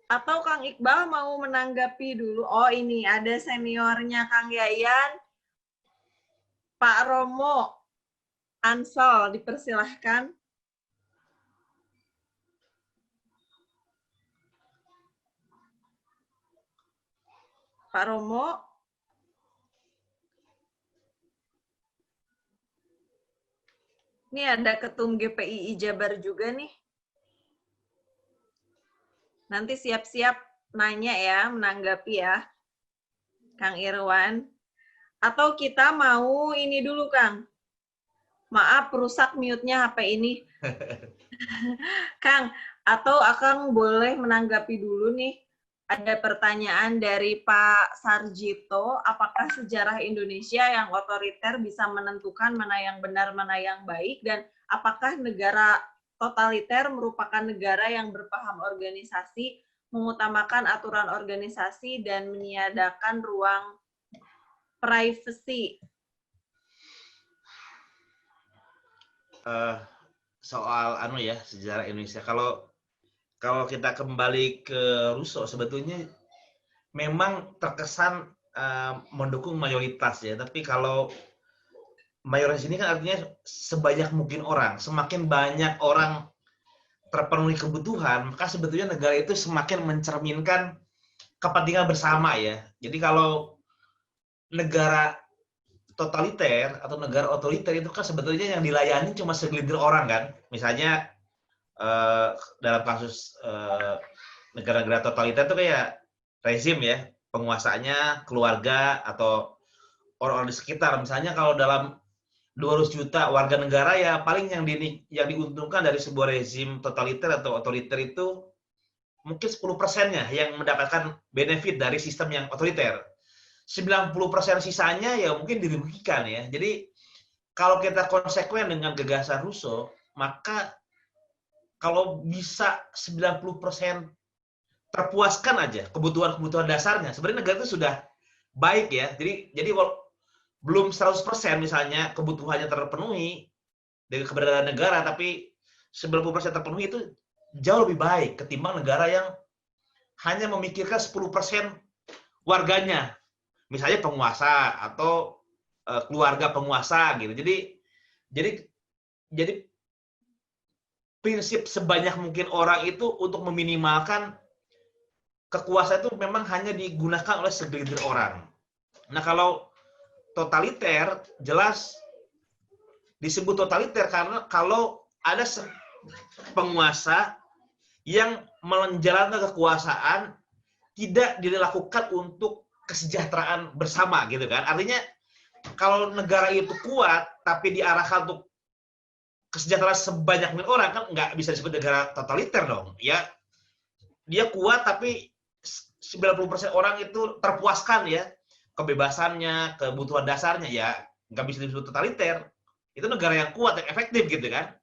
Atau Kang Iqbal mau menanggapi dulu? Oh ini ada seniornya Kang Yayan, Pak Romo Ansel, dipersilahkan. Pak Romo. Ini ada Ketum GPII Jabar juga nih. Nanti siap-siap nanya ya, menanggapi ya, Kang Irwan. Atau kita mau ini dulu, Kang. Maaf, rusak mute-nya HP ini. Kang, atau Akang boleh menanggapi dulu nih. Ada pertanyaan dari Pak Sarjito, apakah sejarah Indonesia yang otoriter bisa menentukan mana yang benar, mana yang baik, dan apakah negara totaliter merupakan negara yang berpaham organisasi, mengutamakan aturan organisasi, dan meniadakan ruang privacy? Soal sejarah Indonesia. Kalau kita kembali ke Rousseau, sebetulnya memang terkesan mendukung mayoritas ya. Tapi kalau mayoritas ini kan artinya sebanyak mungkin orang. Semakin banyak orang terpenuhi kebutuhan, maka sebetulnya negara itu semakin mencerminkan kepentingan bersama ya. Jadi kalau negara totaliter atau negara otoriter itu kan sebetulnya yang dilayani cuma segelintir orang kan. Misalnya dalam kasus negara-negara totaliter itu kayak rezim ya, penguasanya keluarga atau orang-orang di sekitar. Misalnya kalau dalam 200 juta warga negara ya paling yang diuntungkan dari sebuah rezim totaliter atau otoriter itu mungkin 10%-nya yang mendapatkan benefit dari sistem yang otoriter. 90% sisanya ya mungkin dirugikan ya. Jadi kalau kita konsekuen dengan gagasan Rousseau, maka kalau bisa 90% terpuaskan aja kebutuhan-kebutuhan dasarnya, sebenarnya negara itu sudah baik ya. Jadi belum 100% misalnya kebutuhannya terpenuhi dari keberadaan negara, tapi 90% terpenuhi itu jauh lebih baik ketimbang negara yang hanya memikirkan 10% warganya. Misalnya penguasa atau keluarga penguasa gitu. Jadi prinsip sebanyak mungkin orang itu untuk meminimalkan kekuasaan itu memang hanya digunakan oleh segelintir orang. Nah, kalau totaliter jelas disebut totaliter karena kalau ada penguasa yang menjalankan kekuasaan tidak dilakukan untuk kesejahteraan bersama gitu kan. Artinya kalau negara itu kuat tapi diarahkan untuk kesejahteraan sebanyak mungkin orang kan nggak bisa disebut negara totaliter dong. Ya dia kuat tapi 90% orang itu terpuaskan ya kebebasannya, kebutuhan dasarnya ya nggak bisa disebut totaliter. Itu negara yang kuat, yang efektif gitu kan.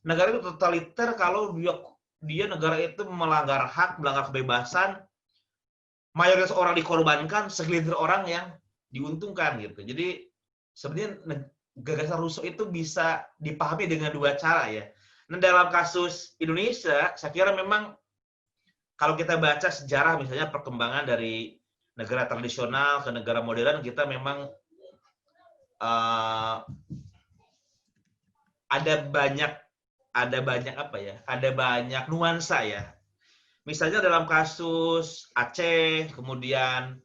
Negara itu totaliter kalau dia negara itu melanggar hak, melanggar kebebasan, mayoritas orang dikorbankan, segelintir orang yang diuntungkan gitu. Jadi sebenarnya gagasan Rousseau itu bisa dipahami dengan dua cara ya. Nah, dalam kasus Indonesia, saya kira memang kalau kita baca sejarah misalnya perkembangan dari negara tradisional ke negara modern, kita memang ada banyak apa ya? Ada banyak nuansa ya. Misalnya dalam kasus Aceh, kemudian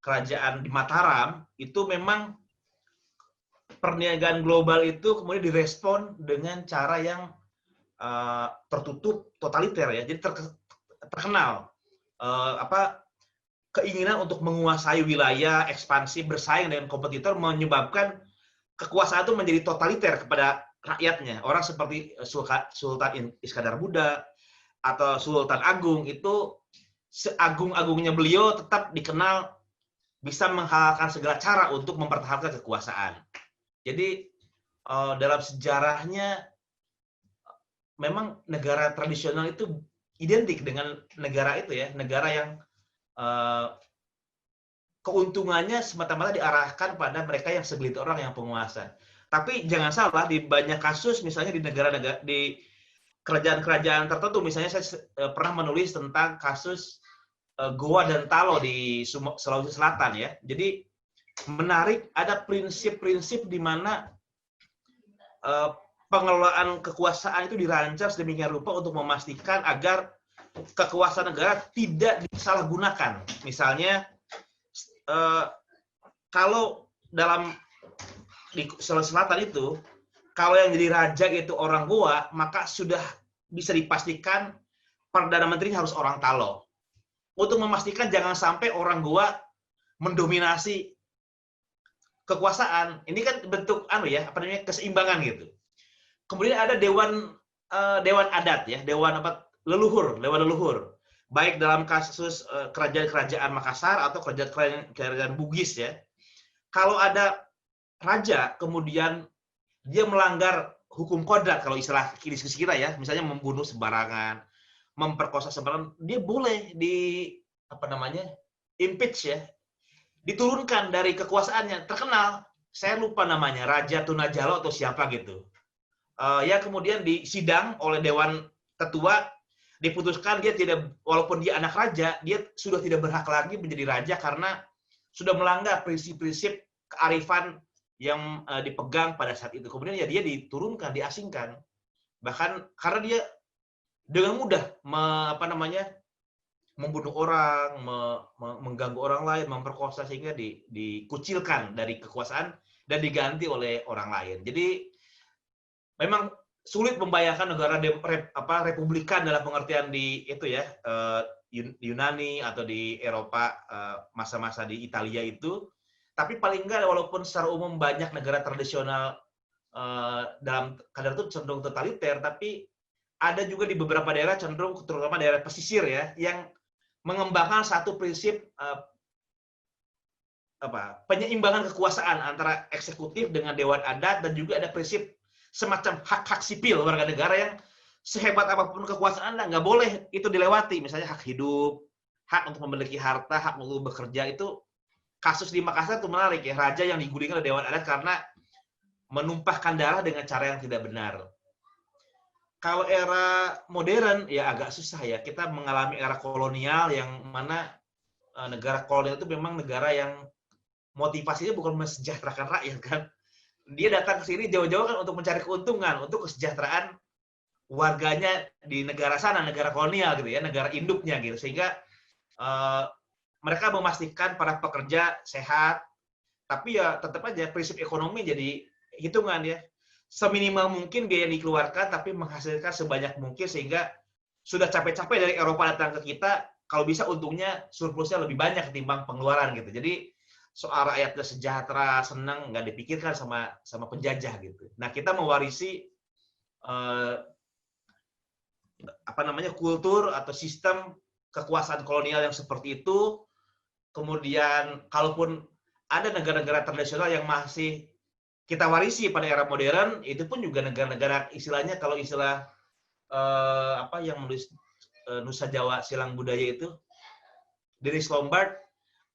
kerajaan di Mataram itu memang perniagaan global itu kemudian direspon dengan cara yang tertutup, totaliter ya. Jadi terkenal keinginan untuk menguasai wilayah, ekspansi, bersaing dengan kompetitor menyebabkan kekuasaan itu menjadi totaliter kepada rakyatnya. Orang seperti Sultan Iskandar Muda atau Sultan Agung itu seagung-agungnya beliau tetap dikenal bisa menghalalkan segala cara untuk mempertahankan kekuasaan. Jadi dalam sejarahnya memang negara tradisional itu identik dengan negara itu ya, negara yang keuntungannya semata-mata diarahkan pada mereka yang segelintir orang yang penguasa. Tapi jangan salah, di banyak kasus misalnya di negara-negara di kerajaan-kerajaan tertentu, misalnya saya pernah menulis tentang kasus Goa dan Talo di Sulawesi Selatan ya. Jadi menarik, ada prinsip-prinsip di mana pengelolaan kekuasaan itu dirancang sedemikian rupa untuk memastikan agar kekuasaan negara tidak disalahgunakan. Misalnya kalau di Sulawesi Selatan itu, kalau yang jadi raja itu orang Goa, maka sudah bisa dipastikan Perdana Menteri harus orang Talo. Untuk memastikan jangan sampai orang Goa mendominasi kekuasaan. Ini kan bentuk keseimbangan gitu. Kemudian ada dewan adat ya, dewan leluhur. Baik dalam kasus kerajaan-kerajaan Makassar atau kerajaan Bugis ya. Kalau ada raja kemudian dia melanggar hukum kodrat, kalau istilah diskusi kita ya, misalnya membunuh sembarangan, memperkosa sembarangan, dia boleh impeach ya, diturunkan dari kekuasaannya. Terkenal, saya lupa namanya, Raja Tunajalo atau siapa gitu. Ya kemudian disidang oleh Dewan Ketua, diputuskan dia tidak, walaupun dia anak raja, dia sudah tidak berhak lagi menjadi raja karena sudah melanggar prinsip-prinsip kearifan yang dipegang pada saat itu. Kemudian ya dia diturunkan, diasingkan. Bahkan karena dia dengan mudah membunuh orang, mengganggu orang lain, memperkosa sehingga dikucilkan dari kekuasaan dan diganti oleh orang lain. Jadi memang sulit membayangkan negara republikan dalam pengertian di itu ya, Yunani atau di Eropa masa-masa di Italia itu. Tapi paling enggak walaupun secara umum banyak negara tradisional dalam kadar itu cenderung totaliter, tapi ada juga di beberapa daerah cenderung, terutama daerah pesisir ya, yang mengembangkan satu prinsip penyeimbangan kekuasaan antara eksekutif dengan dewan adat, dan juga ada prinsip semacam hak-hak sipil warga negara yang sehebat apapun kekuasaan Anda nggak boleh itu dilewati. Misalnya hak hidup, hak untuk memiliki harta, hak untuk bekerja. Itu kasus di Makassar itu menarik ya, raja yang digulingkan oleh dewan adat karena menumpahkan darah dengan cara yang tidak benar. Kalau era modern ya agak susah ya, kita mengalami era kolonial yang mana negara kolonial itu memang negara yang motivasinya bukan mensejahterakan rakyat kan. Dia datang ke sini jauh-jauh kan untuk mencari keuntungan, untuk kesejahteraan warganya di negara sana, negara kolonial gitu ya, negara induknya gitu. Sehingga mereka memastikan para pekerja sehat, tapi ya tetap aja prinsip ekonomi jadi hitungan ya. Seminimal mungkin biaya yang dikeluarkan, tapi menghasilkan sebanyak mungkin sehingga sudah capek-capek dari Eropa datang ke kita, kalau bisa untungnya surplusnya lebih banyak ketimbang pengeluaran gitu. Jadi soal rakyatnya sejahtera, senang, nggak dipikirkan sama penjajah gitu. Nah, kita mewarisi kultur atau sistem kekuasaan kolonial yang seperti itu. Kemudian kalaupun ada negara-negara tradisional yang masih kita warisi pada era modern, itu pun juga negara-negara istilahnya, kalau istilah yang menulis Nusa Jawa Silang Budaya itu, Dennis Lombard,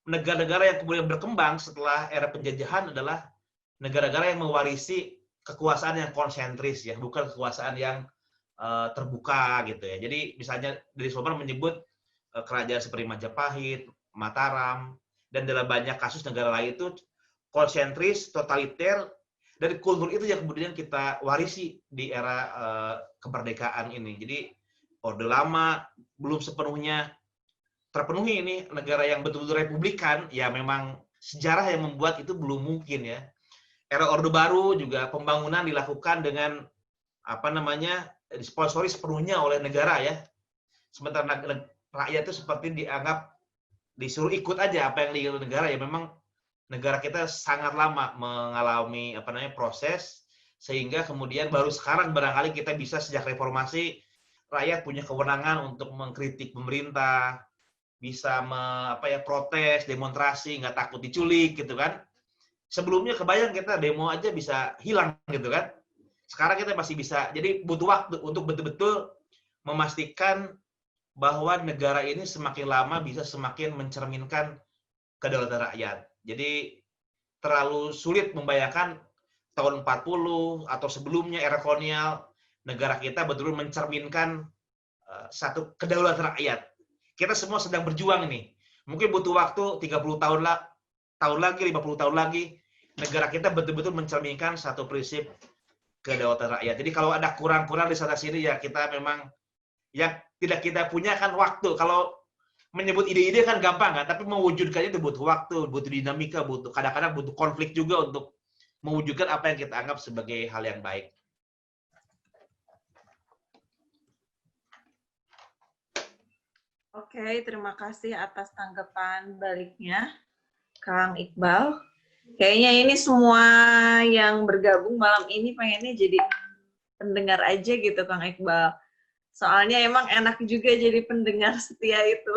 negara-negara yang kemudian berkembang setelah era penjajahan adalah negara-negara yang mewarisi kekuasaan yang konsentris ya, bukan kekuasaan yang terbuka gitu ya. Jadi misalnya Dennis Lombard menyebut kerajaan seperti Majapahit, Mataram, dan dalam banyak kasus negara lain itu konsentris, totaliter, dari kultur itu yang kemudian kita warisi di era kemerdekaan ini. Jadi Orde Lama belum sepenuhnya terpenuhi ini, negara yang betul-betul republikan, ya memang sejarah yang membuat itu belum mungkin ya. Era Orde Baru juga pembangunan dilakukan dengan disponsori sepenuhnya oleh negara ya. Sementara rakyat itu seperti dianggap disuruh ikut aja apa yang diinginkan negara. Ya memang negara kita sangat lama mengalami proses, sehingga kemudian baru sekarang barangkali kita bisa sejak reformasi rakyat punya kewenangan untuk mengkritik pemerintah, bisa protes, demonstrasi, nggak takut diculik gitu kan. Sebelumnya kebayang kita demo aja bisa hilang gitu kan. Sekarang kita masih bisa. Jadi butuh waktu untuk betul-betul memastikan bahwa negara ini semakin lama bisa semakin mencerminkan kedaulatan rakyat. Jadi terlalu sulit membayangkan tahun 40 atau sebelumnya era kolonial negara kita betul-betul mencerminkan satu kedaulatan rakyat. Kita semua sedang berjuang nih. Mungkin butuh waktu 30 tahun lagi, 50 tahun lagi, negara kita betul-betul mencerminkan satu prinsip kedaulatan rakyat. Jadi kalau ada kurang-kurang di sana sini ya kita memang yang tidak kita punya kan waktu. Kalau menyebut ide-ide kan gampang kan, tapi mewujudkannya itu butuh waktu, butuh dinamika, kadang-kadang butuh konflik juga untuk mewujudkan apa yang kita anggap sebagai hal yang baik. Oke, terima kasih atas tanggapan baliknya, Kang Iqbal. Kayaknya ini semua yang bergabung malam ini pengennya jadi pendengar aja gitu, Kang Iqbal. Soalnya emang enak juga jadi pendengar setia itu.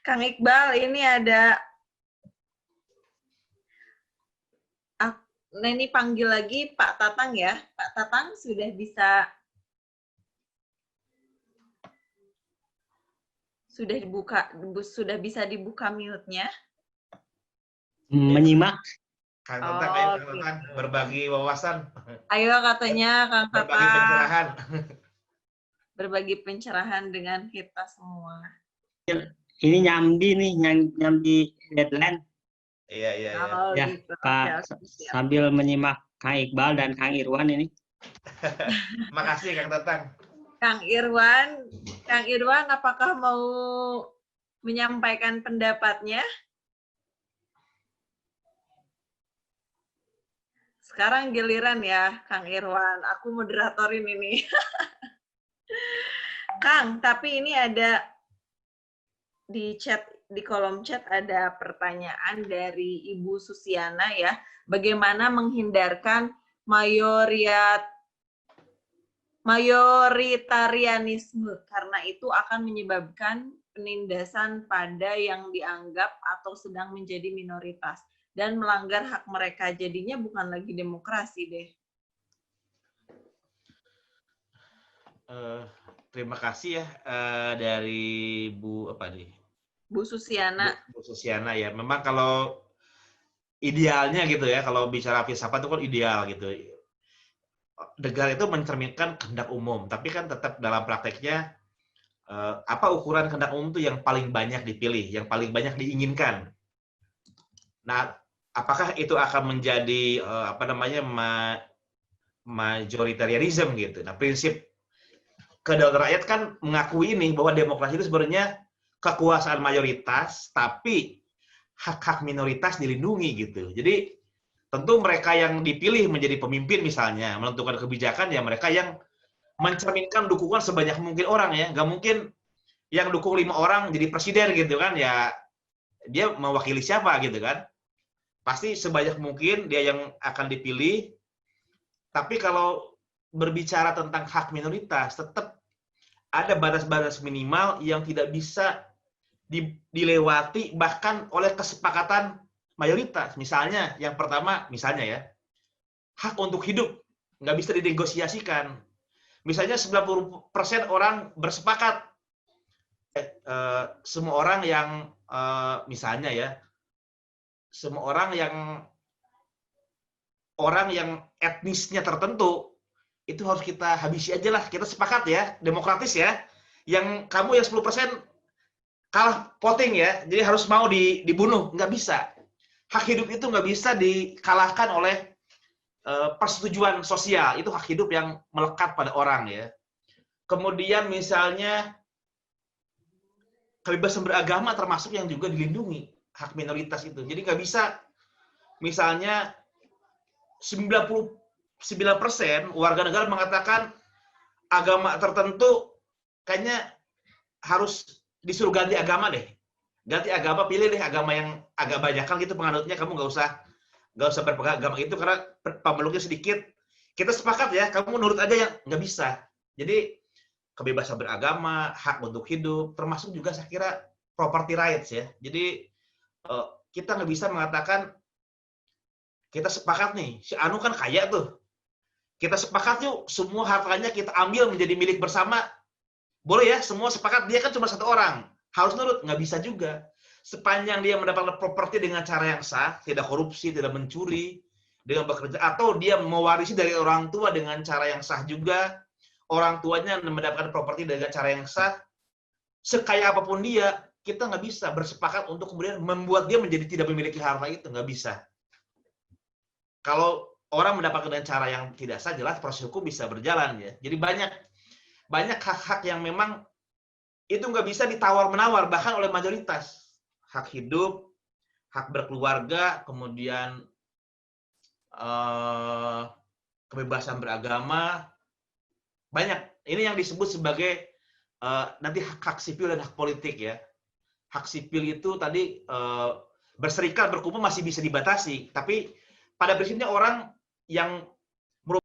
Kang Iqbal, ini ada Neni panggil lagi Pak Tatang ya. Pak Tatang sudah bisa dibuka mute-nya. Menyimak. Kang Tatang, ayo Kang Tatang, berbagi wawasan. Ayo katanya Kang Tatang. Berbagi pencerahan. Berbagi pencerahan dengan kita semua. Ini nyambi nih, nyambi deadline. Iya. Oh Ya, gitu. Pak, Oke, siap. sambil menyimak Kang Iqbal dan Kang Irwan ini. Makasih Kang Tatang. Kang Irwan, apakah mau menyampaikan pendapatnya? Sekarang giliran ya, Kang Irwan. Aku moderatorin ini. Kang, tapi ini ada di chat, di kolom chat ada pertanyaan dari Ibu Susiana ya. Bagaimana menghindarkan mayoritarianisme karena itu akan menyebabkan penindasan pada yang dianggap atau sedang menjadi minoritas dan melanggar hak mereka. Jadinya bukan lagi demokrasi deh. Terima kasih ya dari Bu Susiana ya. Memang kalau idealnya gitu ya, kalau bicara filsafat itu kan ideal gitu. Negara itu mencerminkan kehendak umum, tapi kan tetap dalam prakteknya apa ukuran kehendak umum itu yang paling banyak dipilih, yang paling banyak diinginkan. Nah, apakah itu akan menjadi majoritarianism gitu. Nah, prinsip kedaulatan rakyat kan mengakui ini bahwa demokrasi itu sebenarnya kekuasaan mayoritas, tapi hak-hak minoritas dilindungi gitu. Jadi tentu mereka yang dipilih menjadi pemimpin misalnya, menentukan kebijakan ya mereka yang mencerminkan dukungan sebanyak mungkin orang ya. Nggak mungkin yang dukung 5 orang jadi presiden gitu kan, ya dia mewakili siapa gitu kan. Pasti sebanyak mungkin dia yang akan dipilih. Tapi kalau berbicara tentang hak minoritas, tetap ada batas-batas minimal yang tidak bisa dilewati bahkan oleh kesepakatan mayoritas. Misalnya, yang pertama, misalnya ya, hak untuk hidup nggak bisa dinegosiasikan. Misalnya 90% orang bersepakat, semua orang yang, misalnya ya, semua orang yang etnisnya tertentu, itu harus kita habisi aja lah, kita sepakat ya, demokratis ya. Yang kamu yang 10% kalah voting ya, jadi harus mau dibunuh, nggak bisa. Hak hidup itu nggak bisa dikalahkan oleh persetujuan sosial, itu hak hidup yang melekat pada orang ya. Kemudian misalnya kebebasan beragama termasuk yang juga dilindungi, hak minoritas itu. Jadi nggak bisa misalnya 99% warga negara mengatakan agama tertentu kayaknya harus disuruh ganti agama deh. Ganti agama, pilih deh agama yang agak banyakan gitu penganutnya, kamu nggak usah berpegang agama itu karena pemeluknya sedikit. Kita sepakat ya, kamu nurut aja yang nggak bisa. Jadi kebebasan beragama, hak untuk hidup, termasuk juga saya kira property rights ya. Jadi kita nggak bisa mengatakan kita sepakat nih, si Anu kan kaya tuh. Kita sepakat yuk, semua hartanya kita ambil menjadi milik bersama. Boleh ya, semua sepakat, dia kan cuma satu orang. Harus nurut, nggak bisa juga. Sepanjang dia mendapatkan properti dengan cara yang sah, tidak korupsi, tidak mencuri, dengan bekerja, atau dia mewarisi dari orang tua dengan cara yang sah juga, orang tuanya mendapatkan properti dengan cara yang sah, sekaya apapun dia, kita nggak bisa bersepakat untuk kemudian membuat dia menjadi tidak memiliki harta itu, nggak bisa. Kalau orang mendapatkan dengan cara yang tidak sah, jelas proses hukum bisa berjalan ya. Jadi banyak hak-hak yang memang itu nggak bisa ditawar-menawar bahkan oleh mayoritas. Hak hidup, hak berkeluarga, kemudian kebebasan beragama, banyak. Ini yang disebut sebagai nanti hak sipil dan hak politik ya. Hak sipil itu tadi berserikat, berkumpul masih bisa dibatasi, tapi pada prinsipnya orang yang